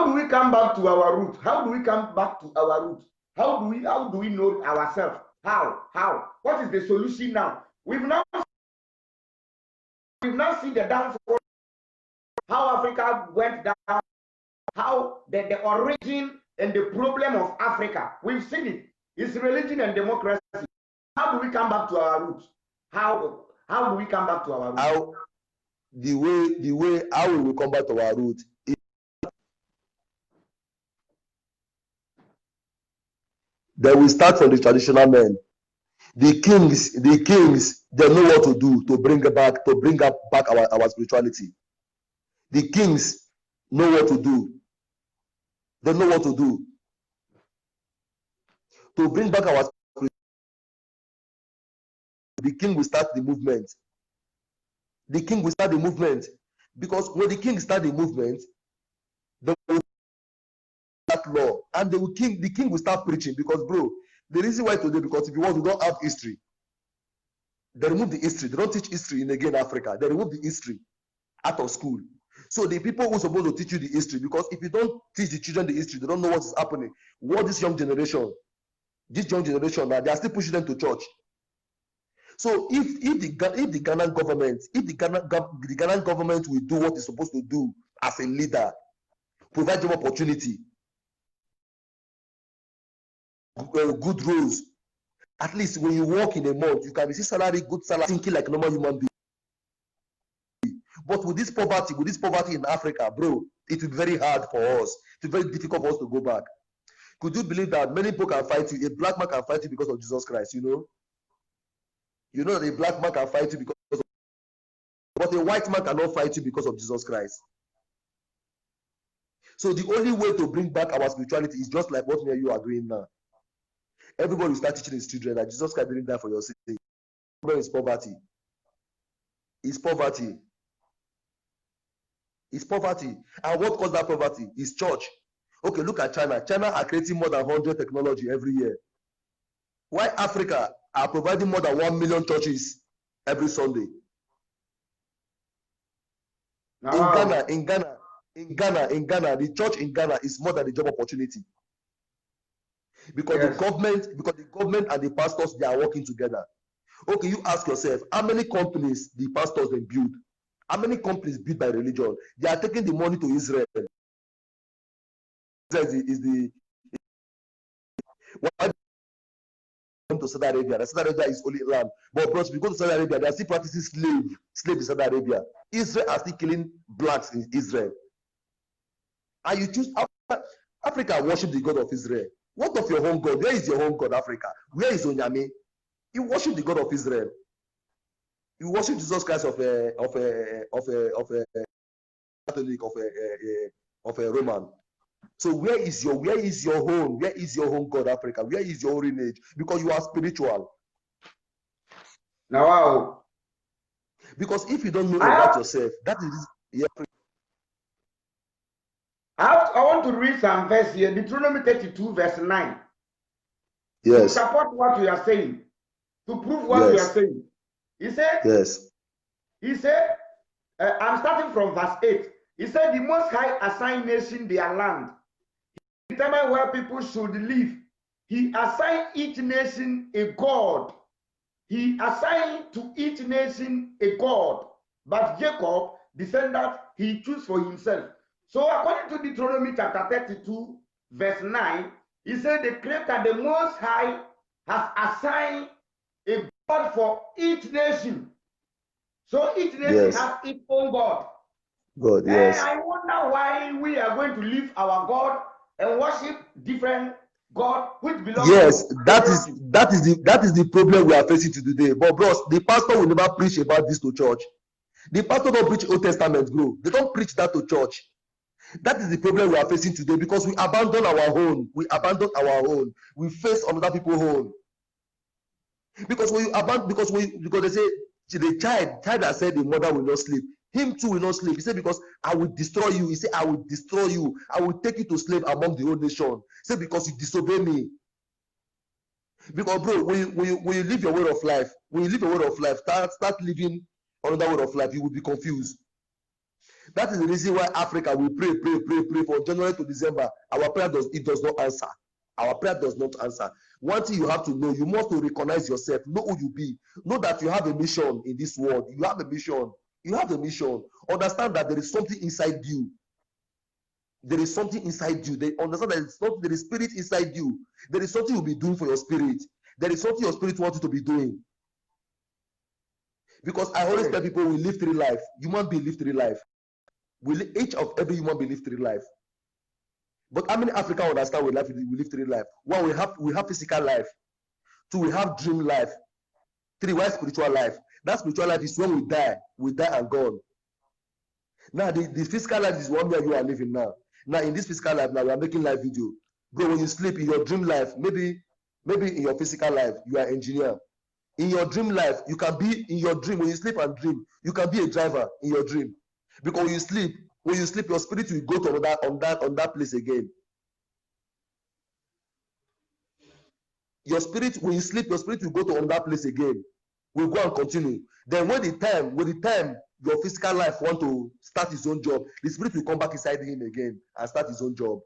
do we come back to our root? How do we come back to our root? How do we know ourselves? How? What is the solution now? We've now seen the downfall. How Africa went down. How the origin and the problem of Africa. We've seen it. It's religion and democracy. How do we come back to our roots? How do we come back to our roots? How will we come back to our roots? Then we start from the traditional men. The kings, they know what to do to bring back our spirituality. The kings know what to do. They know what to do to bring back our spirituality. The king will start the movement. The king will start the movement, because when the king start the movement, they will start law, and the king will start preaching. Because, bro, the reason why today, because if you want, we don't have history. They remove the history. They don't teach history in Africa. They remove the history out of school. So the people who are supposed to teach you the history, because if you don't teach the children the history, they don't know what is happening. What this young generation now, they are still pushing them to church. So if the Ghanaian government will do what it's supposed to do as a leader, provide job opportunity, good roles. At least when you work in a month, you can receive salary, good salary, thinking like a normal human being. But with this poverty in Africa, bro, it will be very hard for us. It will be very difficult for us to go back. Could you believe that many people can fight you? A black man can fight you because of Jesus Christ, you know? You know that a black man can fight you because of, but a white man cannot fight you because of Jesus Christ. So the only way to bring back our spirituality is just like what me and you are doing now. Everybody will start teaching his children that Jesus Christ didn't die for your sake. The problem is poverty. It's poverty. It's poverty. And what caused that poverty is church. Okay, look at China. China are creating more than 100 technology every year. Why Africa are providing more than 1 million churches every Sunday? In Ghana, the church in Ghana is more than the job opportunity. Because the government and the pastors, they are working together. Okay, you ask yourself, how many companies the pastors they build? How many companies built by religion? They are taking the money to Israel. Why to Saudi Arabia? Saudi Arabia is only land. But bros, if you go to Saudi Arabia, they are still practicing slave in Saudi Arabia. Israel are still killing blacks in Israel. And you choose Africa worship the God of Israel. What of your home God? Where is your home God, Africa? Where is Onyame? You worship the God of Israel. You worship Jesus Christ of a Catholic, of a Roman. So where is your home? Where is your home God, Africa? Where is your lineage? Because you are spiritual. Now, wow. Because if you don't know about yourself, that is I want to read some verse here. Deuteronomy 32, verse 9. Yes. To support what we are saying, to prove what we are saying. He said, yes. He said, I'm starting from verse 8. He said the Most High assigned nation their land. He determined where people should live. He assigned each nation a god. He assigned to each nation a god. But Jacob, descendant, he chose for himself. So according to Deuteronomy chapter 32, verse 9, he said the Creator, the Most High, has assigned a God for each nation. So each nation has its own God. God, yes. I wonder why we are going to leave our God and worship different God which belongs to that is the problem we are facing today. But bros, the pastor will never preach about this to church. The pastor don't preach Old Testament, bro. They don't preach that to church. That is the problem we are facing today because we abandon our own. We abandon our own. We face another people's own. Because when you abandon, because they say the child that said the mother will not sleep, him too will not sleep. He said, because I will destroy you. He said, I will destroy you. I will take you to slave among the whole nation. He said, because you disobey me. Because bro, when you live your way of life, start living another way of life, you will be confused. That is the reason why Africa will pray from January to December. Our prayer does not answer. Our prayer does not answer. One thing you have to know, you must recognize yourself, know who you be, know that you have a mission in this world. You have a mission. You have a mission. Understand that there is something inside you. There is something inside you. They understand that there is spirit inside you. There is something you'll be doing for your spirit. There is something your spirit wants you to be doing. Because I always tell people, we live 3 lives. Human being live 3 lives. Each of every human being live 3 lives. But how many Africans understand we live 3 lives? 1, we have physical life. 2, we have dream life. 3, we have spiritual life. That spiritual life is when we die and gone. Now the physical life is one where you are living now. Now in this physical life, now we are making live video. Bro, when you sleep in your dream life, maybe in your physical life, you are an engineer. In your dream life, you can be in your dream. When you sleep and dream, you can be a driver in your dream. Because when you sleep, your spirit will go to on that place again. Your spirit, when you sleep, your spirit will go to on that place again. Will go and continue. Then when the time your physical life want to start his own job, the spirit will come back inside him again and start his own job.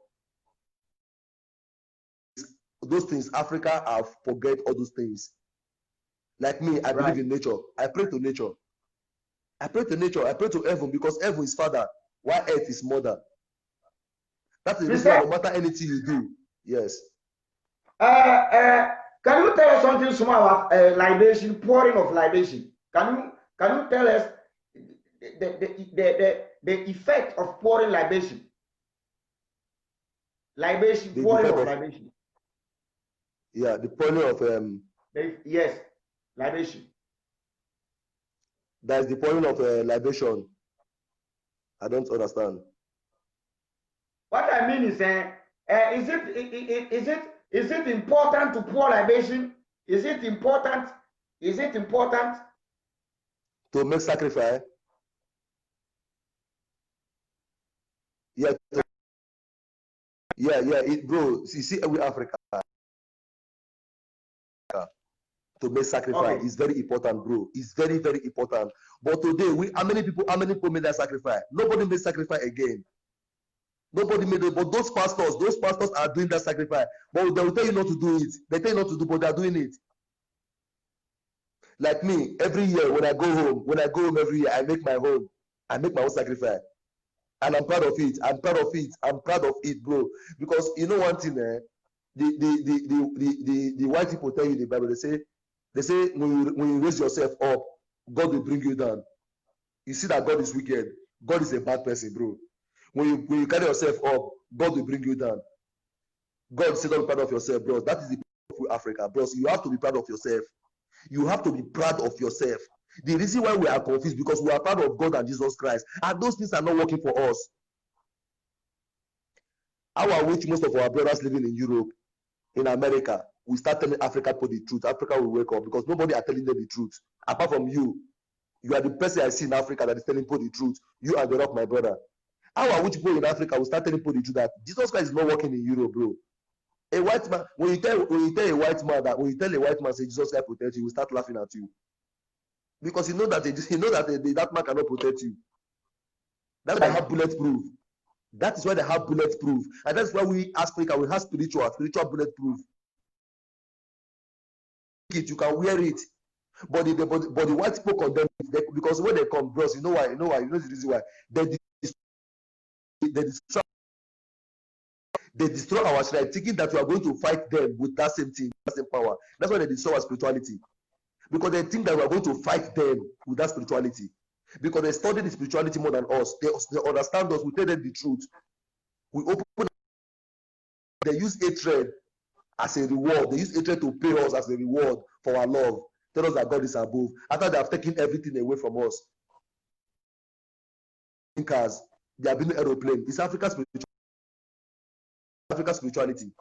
Those things, Africa have forget all those things. Like me, I believe in nature. I pray to nature. I pray to nature. I pray to heaven because heaven is father, while earth is mother. That is the reason why no matter anything you do. Yes. Can you tell us something small about libation, pouring of libation? Can you tell us the effect of pouring libation? Pouring of libation. Yeah, the pouring of yes, libation. That is the pouring of libation. I don't understand. What I mean is, is it important to pour libation? Is it important? To make sacrifice? Yeah. Bro, see, every Africa to make sacrifice is very important, bro. It's very, very important. But today, how many people made that sacrifice? Nobody made sacrifice again. Nobody made it. But those pastors are doing that sacrifice. But they will tell you not to do it. They tell you not to do, but they are doing it. Like me, every year when I go home every year, I make my own sacrifice. And I'm proud of it. I'm proud of it, bro. Because you know one thing, the white people tell you in the Bible, they say when you raise yourself up, God will bring you down. You see that God is wicked. God is a bad person, bro. When you carry yourself up, God will bring you down. God said don't be proud of yourself, bro. That is the people of Africa, bros. You have to be proud of yourself. You have to be proud of yourself. The reason why we are confused because we are proud of God and Jesus Christ, and those things are not working for us. How are which most of our brothers living in Europe, in America, we start telling Africa for the truth. Africa will wake up because nobody are telling them the truth. Apart from you, you are the person I see in Africa that is telling people the truth. You are the rock, my brother. How are which people in Africa will start telling people the truth that Jesus Christ is not working in Europe, bro? A white man, when you tell a white man say Jesus Christ protect you, he will start laughing at you. Because he know that that man cannot protect you. That's why they have bulletproof. That is why they have bulletproof. And that's why we Africa, we have spiritual bulletproof. You can wear it. But the white people condemn it because when they come, bros, you know why? You know the reason why. They destroy our shrine, thinking that we are going to fight them with that same thing, that same power. That's why they destroy our spirituality. Because they think that we are going to fight them with that spirituality. Because they study the spirituality more than us. They understand us. We tell them the truth. We open. They use hatred as a reward. They use hatred to pay us as a reward for our love. Tell us that God is above. After they have taken everything away from us. Cars, they have been aeroplane. It's Africa's spirituality. Africa's spirituality.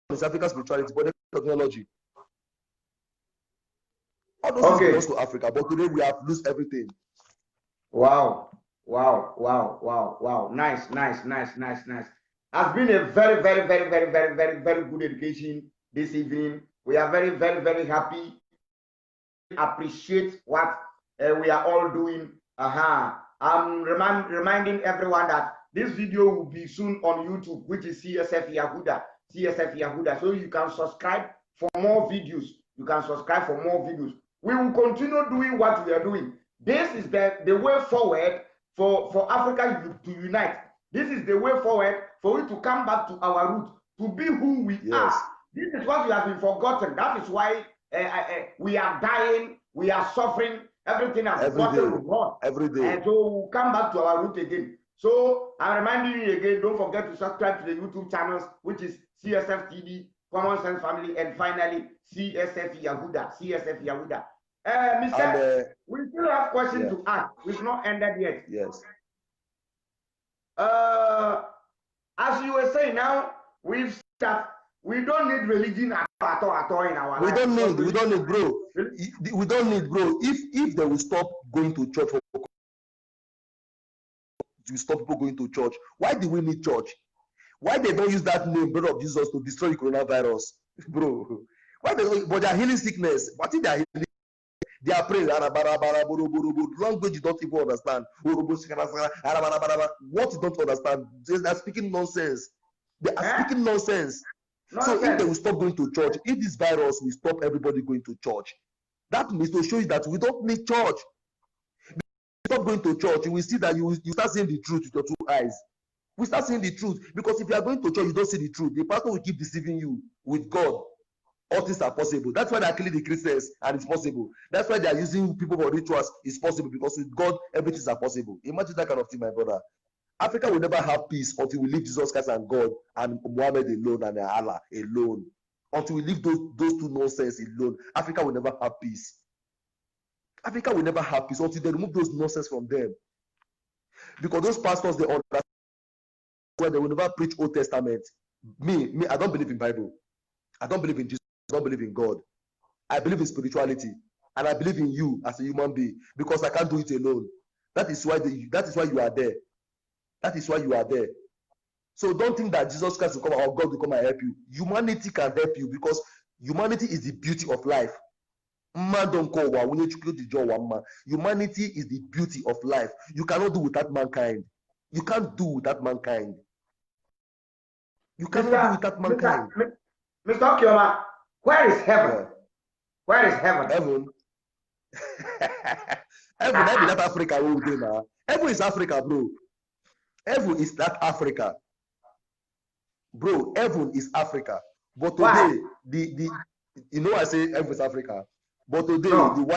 It's Africa's spirituality, but the technology. All those things belongs to Africa, but today we have lost everything. Wow. Nice. Has been a very good education this evening. We are very happy. Appreciate what we are all doing. I'm reminding everyone that this video will be soon on YouTube, which is CSF Yahuda. So you can subscribe for more videos. We will continue doing what we are doing. This is the way forward for Africa to unite. This is the way forward for it to come back to our root, to be who we are. This is what we have been forgotten. That is why we are dying, we are suffering, everything has gotten wrong. Every day. And so we'll come back to our root again. So I'm reminding you again, don't forget to subscribe to the YouTube channels, which is CSF TV, Common Sense Family, and finally CSF Yahuda. Mr. We still have questions to ask. We've not ended yet. Yes. As you were saying now, we've started. We don't need religion at all in our life. We don't need, bro. We don't need, bro. If they will stop going to church, to stop people going to church, why do we need church? Why they don't use that name, blood of Jesus, to destroy the coronavirus, bro? Why they don't? But they are healing sickness. What if they are healing? They are praying. Language you don't even understand. What you don't understand? They are speaking nonsense. They are speaking nonsense. So if they will stop going to church, if this virus will stop everybody going to church, that means to show you that we don't need church. Stop going to church, you will see that you start seeing the truth with your two eyes. We start seeing the truth, because if you are going to church, you don't see the truth. The pastor will keep deceiving you. With God, all things are possible. That's why they are killing the Christians, and it's possible. That's why they are using people for rituals. It's possible, because with God, everything is possible. Imagine that kind of thing, my brother. Africa will never have peace until we leave Jesus Christ and God and Muhammad alone and Allah alone. Until we leave those two nonsense alone, Africa will never have peace. Africa will never have peace until they remove those nonsense from them. Because those pastors, they understand where they will never preach Old Testament. Me, I don't believe in Bible. I don't believe in Jesus. I don't believe in God. I believe in spirituality, and I believe in you as a human being, because I can't do it alone. That is why you are there. That is why you are there. So don't think that Jesus Christ will come or God will come and help you. Humanity can help you, because humanity is the beauty of life. Man don't call one. We need to kill the jaw one man. Humanity is the beauty of life. You cannot do without mankind. You can't do without mankind. You cannot do without mankind. Mr. Okioma, where is heaven? Yeah. Where is heaven? Heaven. Heaven is that Africa. Heaven is Africa, bro. Heaven is that Africa. Bro, heaven is Africa. But today, I say heaven is Africa. But today, the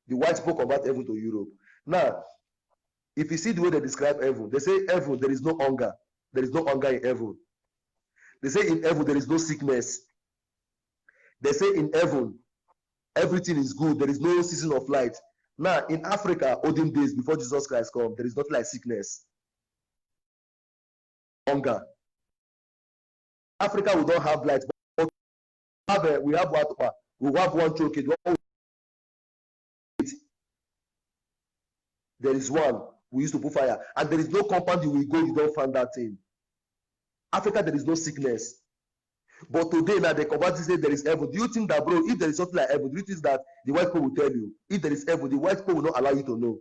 white people convert heaven to Europe. Now, if you see the way they describe heaven, they say heaven, there is no hunger. There is no hunger in heaven. They say in heaven, there is no sickness. They say in heaven, everything is good. There is no season of light. Now, in Africa, olden days, before Jesus Christ come, there is nothing like sickness. Hunger. Africa, we don't have light. But we have what? We have one choke. There is one. We used to put fire. And there is no compound you will go, you don't find that thing. Africa, there is no sickness. But today now they convert to say there is heaven. Do you think that, bro, if there is something like heaven, do you think that the white people will tell you? If there is heaven, the white people will not allow you to know.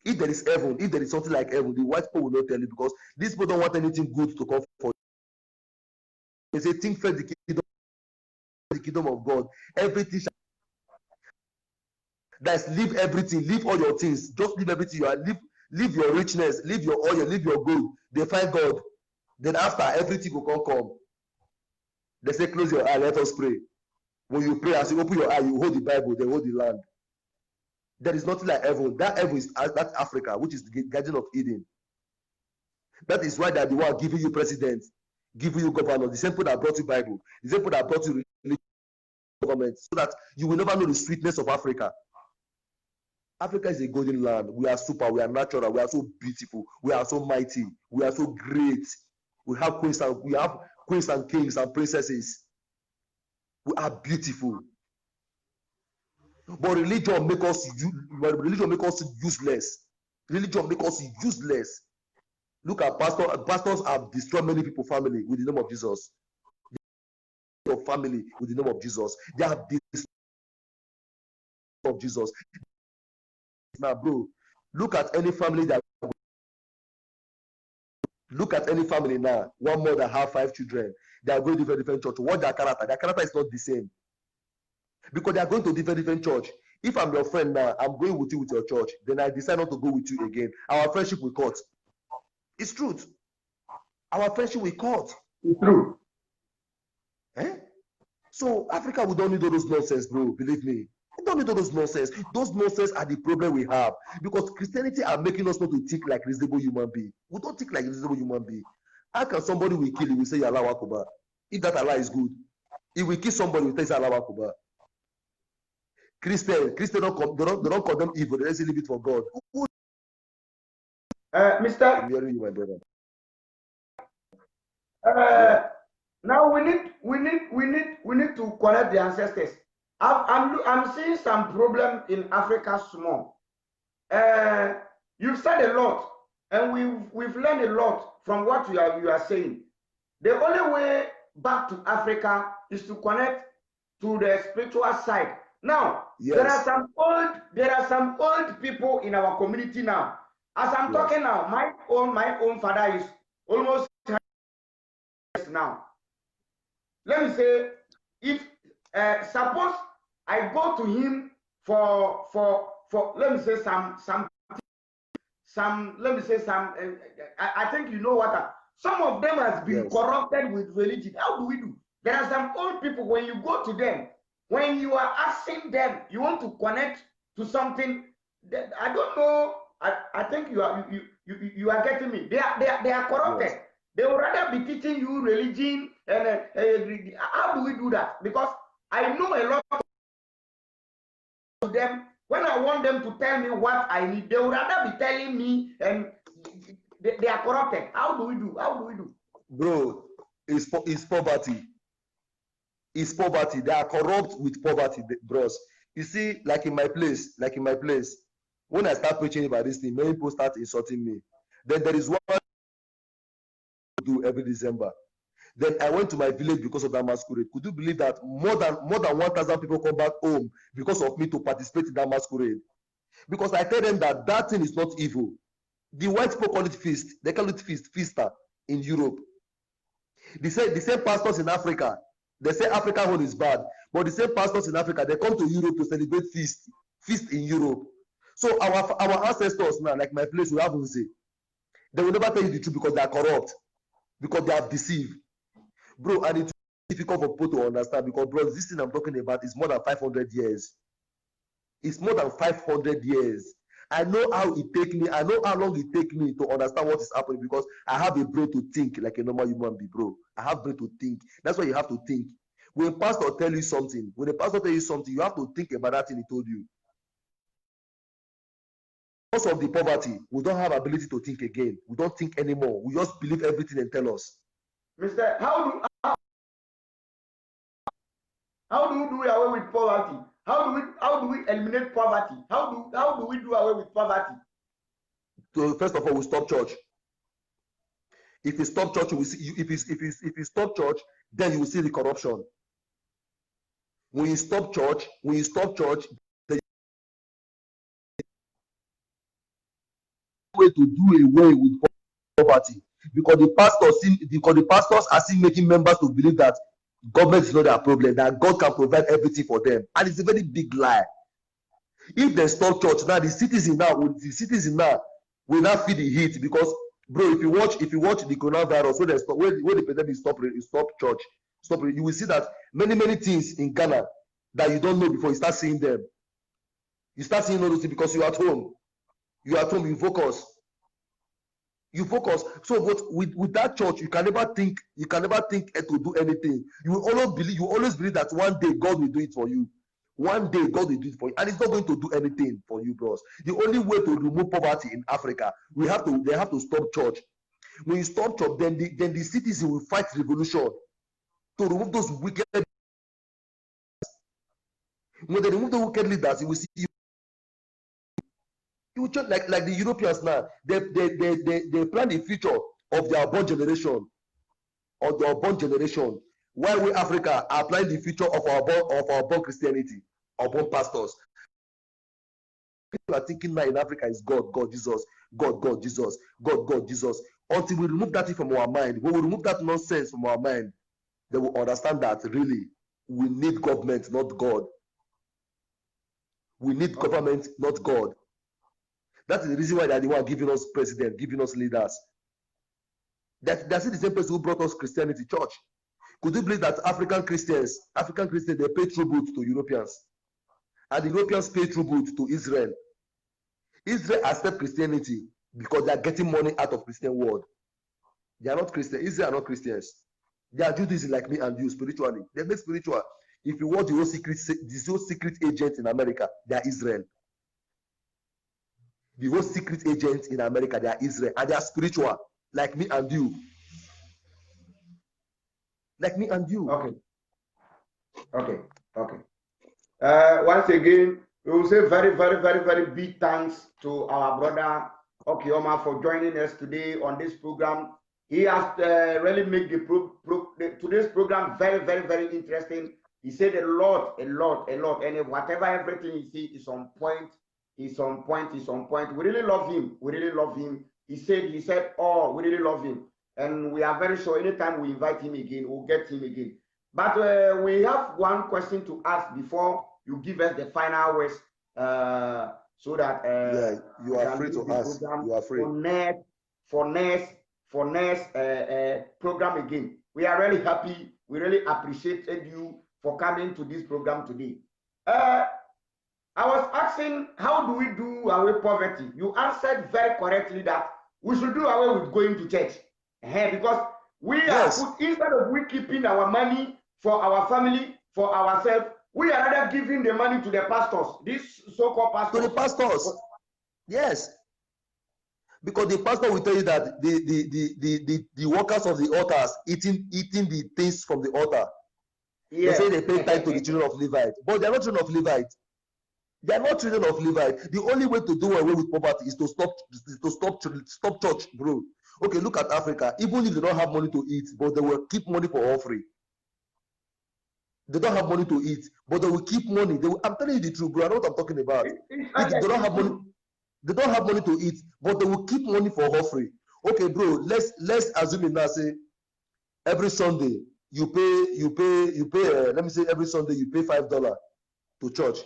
If there is heaven, if there is something like heaven, the white people will not tell you, because these people don't want anything good to come for you. They say, think first the kingdom of God. Everything shall, that's leave everything, leave all your things, just leave everything you are, leave your richness, leave your oil, leave your gold. They find God. Then after, everything will come. They say, close your eye, let us pray. When you pray, as you open your eye, you hold the Bible, they hold the land. There is nothing like heaven. That heaven is that Africa, which is the Garden of Eden. That is why they are the one giving you president, giving you governor, the same people that brought you Bible, the same people that brought you government, so that you will never know the sweetness of Africa. Africa is a golden land. We are super, we are natural, we are so beautiful, we are so mighty, we are so great. We have queens and kings and princesses. We are beautiful. But religion make us useless. Religion make us useless. Look at pastors have destroyed many people's family with the name of Jesus. Your family with the name of Jesus. They have destroyed of Jesus. Now, bro, look at any family now. One mother have 5 children. They are going to different church. What their character? Their character is not the same. Because they are going to different church. If I'm your friend now, I'm going with you with your church. Then I decide not to go with you again. Our friendship will cut. It's truth. Our friendship will cut. It's true. So Africa, we don't need all those nonsense, bro. Believe me. We don't need all those nonsense. Those nonsense are the problem we have. Because Christianity are making us not to think like reasonable human being. We don't think like reasonable human being. How can somebody will kill you? We say Allah Akbar. If that Allah is good. If we kill somebody, we say Allah Akbar. Christian don't condemn evil. They say leave it for God. Mr. I'm hearing you, my brother. Now we need to connect the ancestors. I'm seeing some problem in Africa small. You've said a lot, and we've learned a lot from what you are saying. The only way back to Africa is to connect to the spiritual side. Now, yes. there are some old people in our community now. As I'm talking now, my own father is almost 10 years now. Let me say, if suppose I go to him for let me say I think you know what. Some of them has been corrupted with religion. How do we do? There are some old people, when you go to them, when you are asking them, you want to connect to something that, I don't know. I think you are getting me. They are corrupted. Yes. They would rather be teaching you religion and how do we do that? Because I know a lot of them. When I want them to tell me what I need, they would rather be telling me, and they are corrupted. How do we do? Bro, it's poverty. It's poverty. They are corrupt with poverty, bros. You see, like in my place, when I start preaching about this thing, many people start insulting me. Then there is one I do every December. Then I went to my village because of that masquerade. Could you believe that more than 1,000 people come back home because of me to participate in that masquerade? Because I tell them that thing is not evil. The white people call it feast. They call it feaster in Europe. The same pastors in Africa, they say African home is bad, but the same pastors in Africa, they come to Europe to celebrate feast in Europe. So our ancestors now, like my place, we have Nze. They will never tell you the truth because they are corrupt, because they have deceived. Bro, and it's difficult for people to understand because, bro, this thing I'm talking about is more than 500 years. It's more than 500 years. I know how it take me. I know how long it take me to understand what is happening because I have a brain to think like a normal human being, bro. I have brain to think. That's why you have to think. When a pastor tell you something, you have to think about that thing he told you. Because of the poverty, we don't have ability to think again. We don't think anymore. We just believe everything they tell us. Mr. How do we do away with poverty? How do we eliminate poverty? How do we do away with poverty? So first of all, we stop church. If you stop church, you will see. If you stop church, then you will see the corruption. When you stop church, the way to do away with poverty, because the pastors are still making members to believe that government is not their problem, that God can provide everything for them, and it's a very big lie. If they stop church now, the citizen now will not feel the heat, because bro, if you watch the coronavirus, when the pandemic stop church, you will see that many things in Ghana that you don't know before, you start seeing them. You start seeing all those things because you're at home. You focus. So, but with that church, you can never think to do anything. You always believe that one day God will do it for you. One day God will do it for you, and it's not going to do anything for you, bros. The only way to remove poverty in Africa, they have to stop church. When you stop church, then the citizen will fight revolution to remove those wicked. When they remove the wicked leaders, you will see you just like the Europeans now. They plan the future of their born generation, while we Africa are planning the future of our born Christianity, our born pastors. People are thinking now in Africa is God, Jesus, God, Jesus, God, Jesus. Until we remove that from our mind, when we remove that nonsense from our mind, they will understand that really we need government, not God. We need government, not God. That is the reason why they are the one giving us president, giving us leaders. That's the same person who brought us Christianity, church. Could you believe that African Christians, they pay tribute to Europeans, and the Europeans pay tribute to Israel? Israel accept Christianity because they are getting money out of Christian world. They are not Christians. Israel are not Christians. They are Judaism like me and you spiritually. They make spiritual. If you want the whole secret agent in America, they are Israel. The whole secret agents in America, they are Israel, and they are spiritual, like me and you. Like me and you. Okay. Once again, we will say very, very, very, very big thanks to our brother Okioma for joining us today on this program. He has really made today's program very, very, very interesting. He said a lot, and whatever everything he said is on point. He's on point. We really love him. He said, oh, we really love him. And we are very sure anytime we invite him again, we'll get him again. But we have one question to ask before you give us the final words, so that you are free to ask. You are free. For next program again. We are really happy. We really appreciated you for coming to this program today. I was asking, how do we do away poverty? You answered very correctly that we should do away with going to church. Because we are put, instead of we keeping our money for our family, for ourselves, we are rather giving the money to the pastors, these so-called pastors. To the pastors. Yes. Because the pastor will tell you that the workers of the altars eating the things from the altar. Yes. They say they pay tithe to the children of Levite, but they are not children of Levite. They are not children of Levite. The only way to do away with poverty is to stop church, bro. Okay, look at Africa. Even if they don't have money to eat, but they will keep money for offering. They don't have money to eat, but they will keep money. I'm telling you the truth, bro. I know what I'm talking about. They don't have money. They don't have money to eat, but they will keep money for offering. Okay, bro. Let's assume it now. Say every Sunday you pay. Let me say every Sunday you pay $5 to church.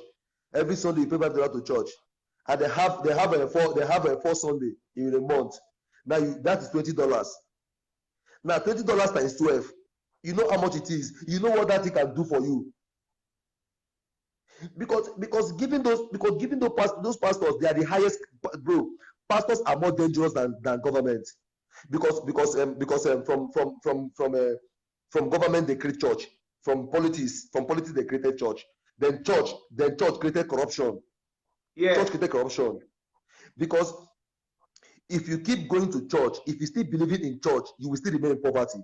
Every Sunday you pay $5 to church, and they have a four Sunday in a month. Now that is $20. Now $20 times 12. You know how much it is. You know what that thing can do for you. Because giving those pastors, they are the highest, bro. Pastors are more dangerous than government. Because from government they create church. From politics they created church. Then church created corruption. Yeah. Church created corruption. Because if you keep going to church, if you still believing in church, you will still remain in poverty.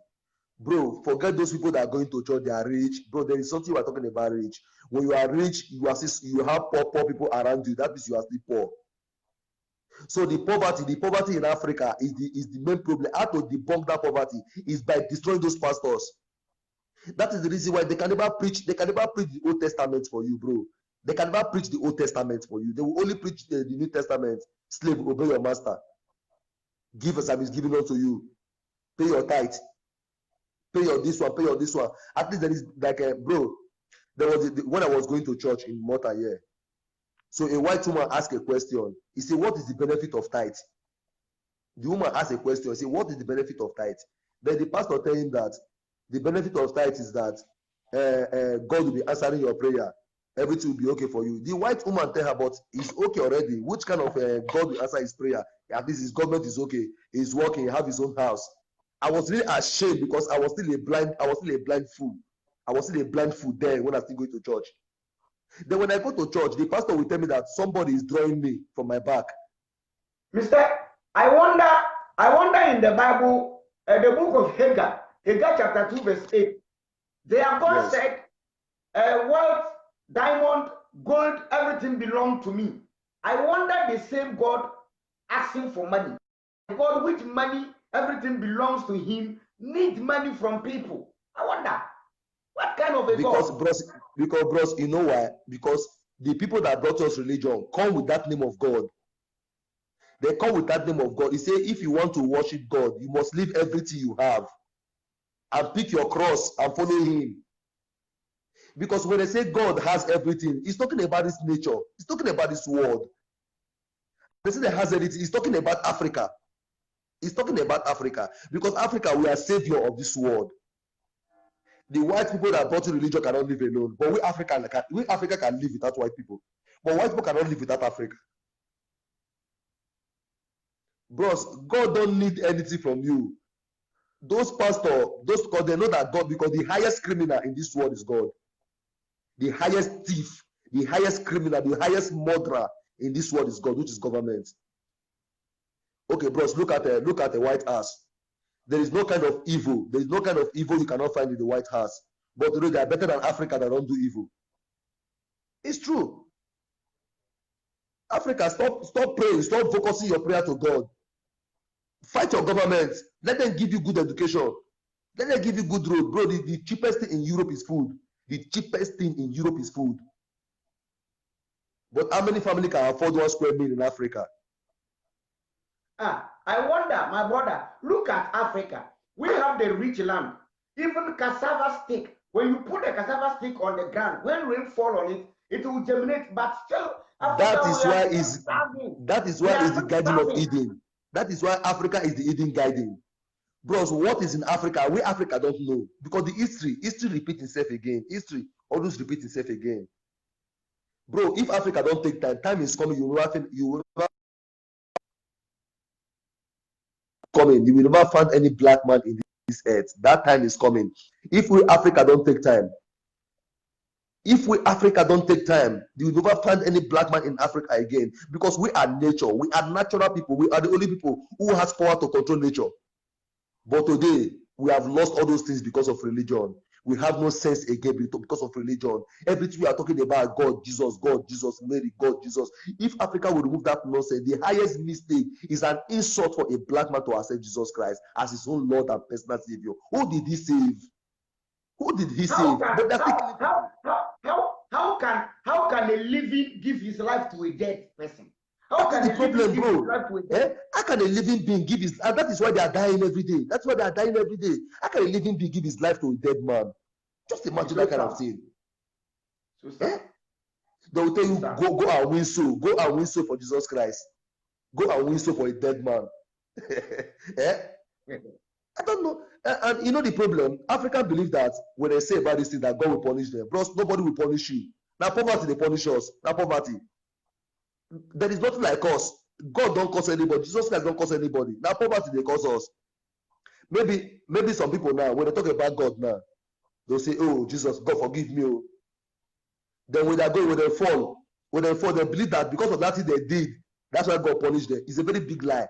Bro, forget those people that are going to church, they are rich. Bro, there is something we are talking about rich. When you are rich, you have poor people around you. That means you are still poor. So the poverty in Africa is the main problem. How to debunk that poverty is by destroying those pastors. That is the reason why they can never preach the Old Testament for you, bro. They can never preach the Old Testament for you. They will only preach the New Testament. Slave, obey your master. Give as I is given unto you. Pay your tithe. Pay your this one. Pay your this one. At least there is like a bro. There was when I was going to church in Malta here. So a white woman asked a question. He said, "What is the benefit of tithe?" The woman asked a question. He said, "What is the benefit of tithe?" Then the pastor tell him that the benefit of tithe is that God will be answering your prayer. Everything will be okay for you. The white woman tell her, but it's okay already. Which kind of God will answer his prayer? At least his government is okay. He's working. He have his own house. I was really ashamed because I was still a blind fool. I was still a blind fool then when I still going to church. Then when I go to church, the pastor will tell me that somebody is drawing me from my back. Mister, I wonder in the Bible, the book of Haggai chapter 2, verse 8, their God said, wealth, diamond, gold, everything belong to me. I wonder the same God asking for money. God, which money, everything belongs to him, needs money from people. I wonder, what kind of a God? Because bros, you know why? Because the people that brought us religion come with that name of God. They come with that name of God. He say, if you want to worship God, you must leave everything you have and pick your cross and follow him. Because when they say God has everything, he's talking about his nature. He's talking about his world. They say that has everything. He's talking about Africa. He's talking about Africa. Because Africa, we are savior of this world. The white people that brought in religion cannot live alone. But we Africa can live without white people. But white people cannot live without Africa. Bros, God don't need anything from you. Those pastors, because they know that God, because the highest criminal in this world is God. The highest thief, the highest criminal, the highest murderer in this world is God, which is government. Okay, bros, look at the White House. There is no kind of evil. There is no kind of evil you cannot find in the White House. But you know, they are better than Africa that don't do evil. It's true. Africa, stop praying. Stop focusing your prayer to God. Fight your government. Let them give you good education. Let them give you good road. Bro, the cheapest thing in Europe is food. The cheapest thing in Europe is food. But how many families can afford 1 square meal in Africa? I wonder, my brother, look at Africa. We have the rich land. Even cassava stick, when you put a cassava stick on the ground, when rain fall on it, it will germinate. But still, Africa, that is why is the Garden of Eden. That is why Africa is the Eden Garden. Bros, what is in Africa? We Africa don't know. Because the history repeats itself again. History always repeats itself again. Bro, if Africa don't take time is coming. You will never find any black man in this earth. That time is coming. If we Africa don't take time, you will never find any black man in Africa again. Because we are nature. We are natural people. We are the only people who has power to control nature. But today, we have lost all those things because of religion. We have no sense again because of religion. Everything we are talking about, God, Jesus, Mary, God, Jesus. If Africa will remove that nonsense, the highest mistake is an insult for a black man to accept Jesus Christ as his own Lord and personal Savior. Who did he save? Who did he save? How can a living give his life to a dead person? That is the problem, bro. How can a living being give his life? And that is why they are dying every day. That's why they are dying every day. How can a living being give his life to a dead man? Just imagine that kind of thing. They will tell you, go and win soul. Go and win soul for Jesus Christ. Go and win soul for a dead man. I don't know. And you know the problem? Africans believe that when they say about this thing, that God will punish them. Bros, nobody will punish you. Now poverty, they punish us. Now poverty. There is nothing like us. God don't cause anybody. Jesus Christ don't cause anybody. Now poverty, they cause us. Maybe some people now, when they talk about God now, they'll say, oh, Jesus, God forgive me. Oh. Then when they go, when they fall, they believe that because of that thing they did, that's why God punished them. It's a very big lie.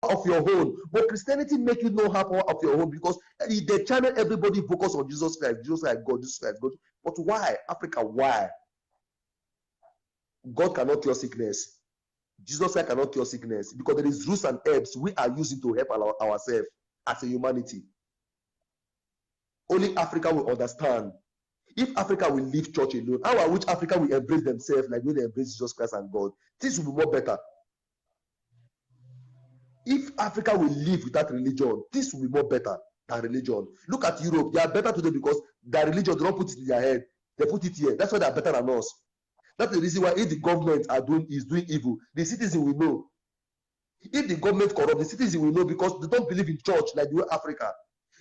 Of your own, but Christianity make you know how power of your own because they channel everybody focus on Jesus Christ, God, Jesus Christ, God. But why? Africa, why? God cannot cure sickness. Jesus Christ cannot cure sickness because there is roots and herbs we are using to help ourselves as a humanity. Only Africa will understand. If Africa will leave church alone, how I wish Africa will embrace themselves like when they embrace Jesus Christ and God. Things will be more better. If Africa will live without religion, this will be more better than religion. Look at Europe. They are better today because their religion, they don't put it in their head. They put it here. That's why they are better than us. That's the reason why if the government is doing evil, the citizen will know. If the government corrupt, the citizen will know because they don't believe in church like the way Africa.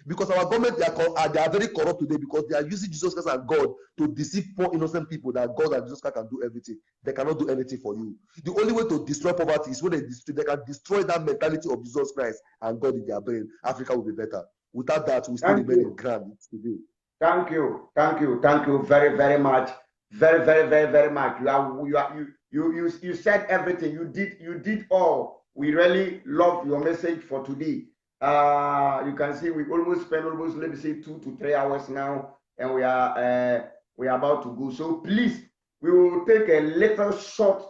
Because our government, they are very corrupt today because they are using Jesus Christ and God to deceive poor innocent people that God and Jesus Christ can do everything. They cannot do anything for you. The only way to destroy poverty is when they can destroy that mentality of Jesus Christ and God in their brain. Africa will be better. Without that, we still remain in ground today. Thank you very, very much. Very, very, very, very much. You said everything. You did all. We really love your message for today. You can see we almost spent let me say 2 to 3 hours now, and we are about to go. So please, we will take a little short,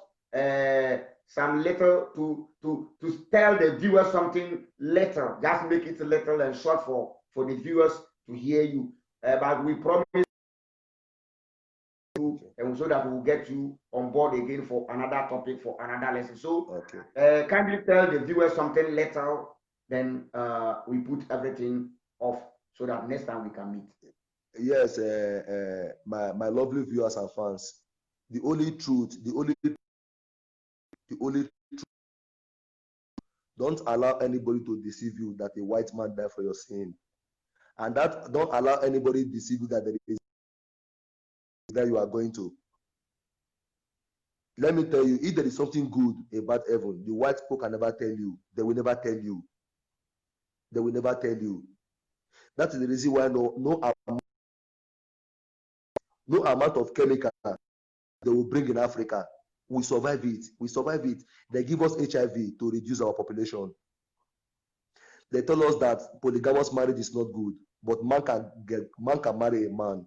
some little to tell the viewers something little. Just make it little and short for the viewers to hear you. But we promise you, and so that we will get you on board again for another topic, for another lesson. So, kindly tell the viewers something little. Then we put everything off so that next time we can meet. Yes, my lovely viewers and fans, the only truth, don't allow anybody to deceive you that a white man died for your sin. And that don't allow anybody to deceive you that there is that you are going to. Let me tell you, if there is something good about heaven, the white people can never tell you. They will never tell you. They will never tell you. That is the reason why no amount of chemical they will bring in Africa. We survive it. We survive it. They give us HIV to reduce our population. They tell us that polygamous marriage is not good, but man can marry a man.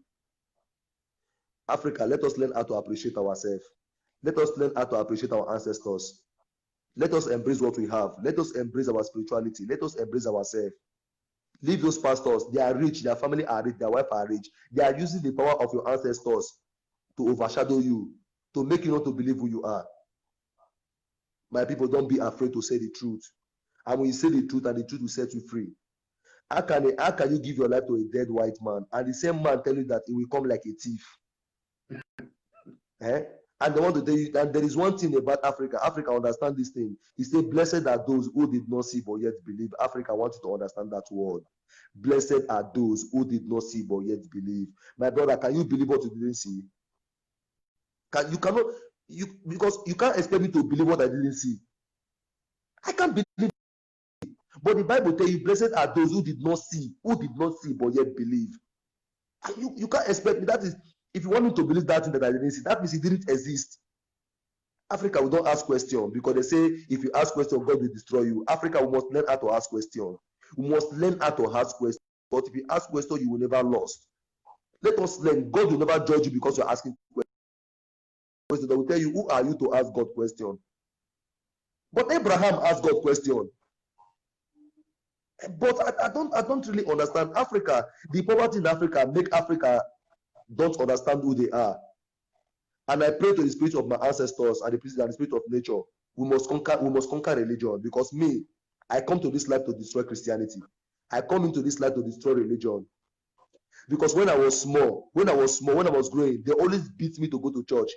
Africa, let us learn how to appreciate ourselves. Let us learn how to appreciate our ancestors. Let us embrace what we have. Let us embrace our spirituality. Let us embrace ourselves. Leave those pastors. They are rich. Their family are rich. Their wife are rich. They are using the power of your ancestors to overshadow you, to make you not to believe who you are. My people, don't be afraid to say the truth. And when you say the truth, and the truth will set you free. How can you give your life to a dead white man, and the same man tell you that he will come like a thief? And they want to tell you that there is one thing about Africa. Africa understand this thing. He said, blessed are those who did not see but yet believe. Africa wants you to understand that word. Blessed are those who did not see but yet believe. My brother, can you believe what you didn't see? Because you can't expect me to believe what I didn't see. I can't believe. But the Bible tells you, blessed are those who did not see but yet believe. And you can't expect me. That is, if you want me to believe that thing that I didn't see, that means it didn't exist. Africa, we don't ask questions because they say if you ask questions, God will destroy you. Africa, we must learn how to ask questions. We must learn how to ask questions. But if you ask questions, you will never lost. Let us learn. God will never judge you because you're asking questions. They will tell you, who are you to ask God questions? But Abraham asked God questions. But I don't really understand Africa. The poverty in Africa make Africa don't understand who they are. And I pray to the spirit of my ancestors and the spirit of nature. We must conquer religion, because me, I come to this life to destroy Christianity. I come into this life to destroy religion. Because when I was small, when I was growing, they always beat me to go to church.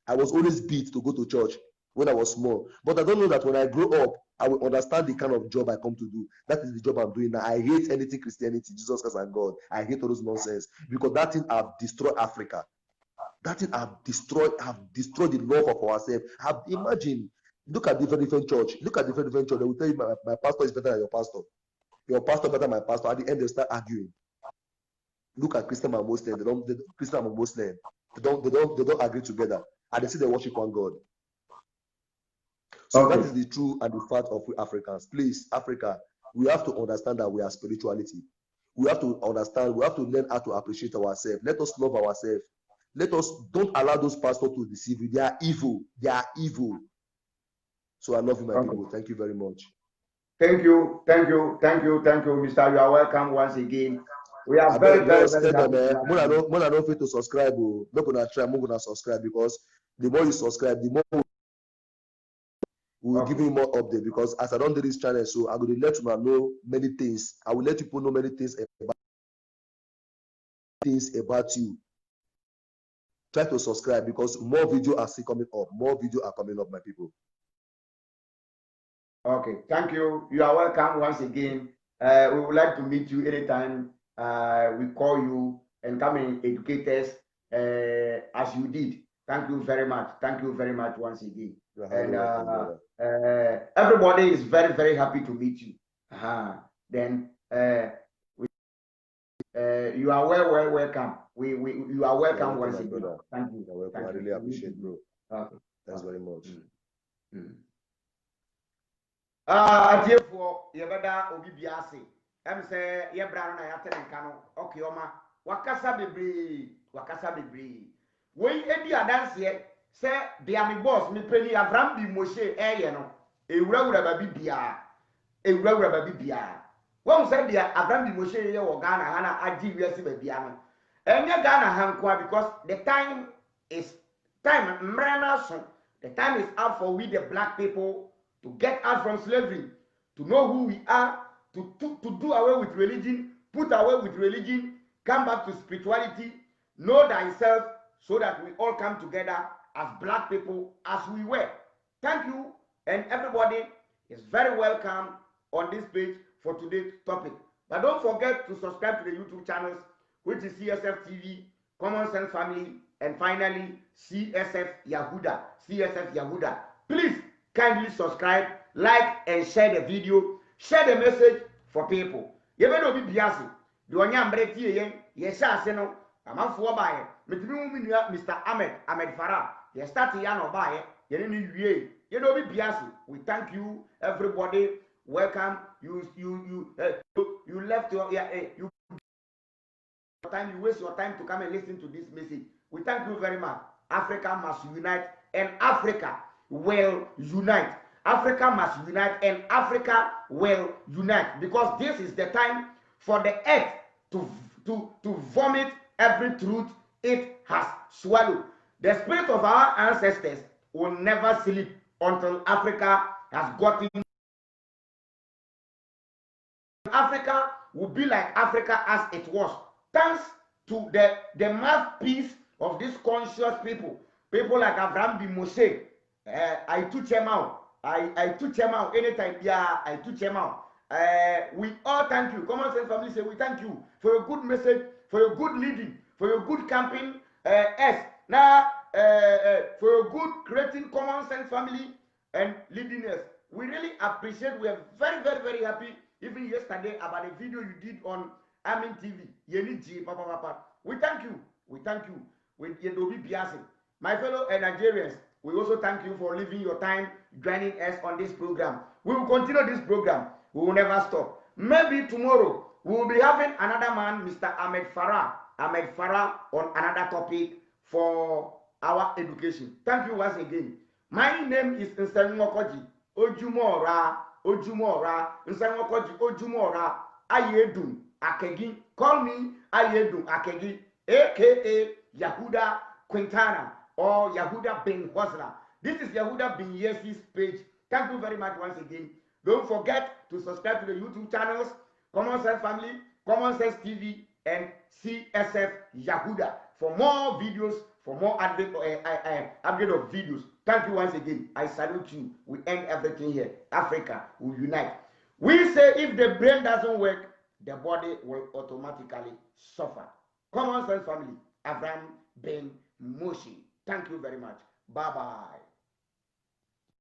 I was always beat to go to church when I was small. But I don't know that when I grow up, I will understand the kind of job I come to do. That is the job I'm doing now. I hate anything Christianity, Jesus Christ and God. I hate all those nonsense. Because that thing have destroyed Africa. That thing have destroyed the love of ourselves. Imagine, look at different church. Look at different church. They will tell you my pastor is better than your pastor. Your pastor better than my pastor. At the end, they start arguing. Look at Christian and Muslim. Christian and Muslim. They don't agree together. And they say they worship one God. So that is the true and the fact of we Africans. Please, Africa, we have to understand that we are spirituality. We have to understand, we have to learn how to appreciate ourselves. Let us love ourselves. don't allow those pastors to deceive you. They are evil. They are evil. So I love you, my people. Thank you very much. Thank you, Mr. You are welcome once again. We are very happy. Mona no fit to subscribe. Make una try, make una subscribe, because the more you subscribe, the more we will give you more update. Because as I don't do this channel, so I will let you know many things. I will let people know many things about you. Try to subscribe, because more videos are still coming up. More videos are coming up, my people. Okay, thank you. You are welcome once again. We would like to meet you anytime we call you and come and educate us as you did. Thank you very much. Thank you very much once again. And everybody is very happy to meet you. Then you are welcome. You are welcome once again. Brother. Thank you. You're welcome. I really appreciate, bro. Okay. Thanks very much. Atiefoɔ yɛbɛda obi biase ɛm sɛ yɛbra no na yɛate ne nka no okay ɔma wakasa bebree wei edi adanseɛ sɛ bia me boss me pani Abraham bi Moshe ɛyɛ no ewurawura baabi biara wɔn sɛ bia Abraham bi Moshe yɛ wɔ Ghana ha na agye wiase baabia no ɛnyɛ Ghana ha nkoa, because the time mmerɛ na so, the time is up for we the black people to get out from slavery, to know who we are, to do away with religion, put away with religion, come back to spirituality, know thyself, so that we all come together as black people as we were. Thank you, and everybody is very welcome on this page for today's topic. But don't forget to subscribe to the YouTube channels, which is CSF TV, Common Sense Family, and finally CSF Yahuda. Please kindly subscribe, like, and share the video. Share the message for people. You may not be biased. The one yam break here, yes, I know. I'm out for buy it. Mr. Ahmed Farah. You start to yan or buy it. You know be biased. We thank you, everybody. Welcome. You left your time. You waste your time to come and listen to this message. We thank you very much. Africa must unite, and Africa will unite. Africa must unite, and Africa will unite, because this is the time for the earth to vomit every truth it has swallowed. The spirit of our ancestors will never sleep until Africa has gotten. Africa will be like Africa as it was, thanks to the mouthpiece of these conscious people like Abraham bin Moshe. I took him out. I took him out anytime. Yeah, I took him out. We all thank you. Common Sense Family say we thank you for your good message, for your good leading, for your good camping. Now for your good creating Common Sense Family and leading us. We really appreciate. We are very happy. Even yesterday about the video you did on Amin TV. We thank you. We with Yedobi Biase. My fellow Nigerians, we also thank you for leaving your time joining us on this program. We will continue this program. We will never stop. Maybe tomorrow we will be having another man, Mr. Ahmed Farah on another topic for our education. Thank you once again. My name is Nsenwokoji Ojumora. Nsenwokoji Ojumora Ayedun Akegi. Call me Ayedun Akegi, aka Yahuda Quintana or Yahuda bin Hosla. This is Yahuda bin Yesi's page. Thank you very much once again. Don't forget to subscribe to the YouTube channels, Common Sense Family, Common Sense TV, and CSF Yahuda for more videos, for more update of videos. Thank you once again. I salute you. We end everything here. Africa will unite. We say if the brain doesn't work, the body will automatically suffer. Common Sense Family, Abraham bin Moshe. Thank you very much. Bye-bye.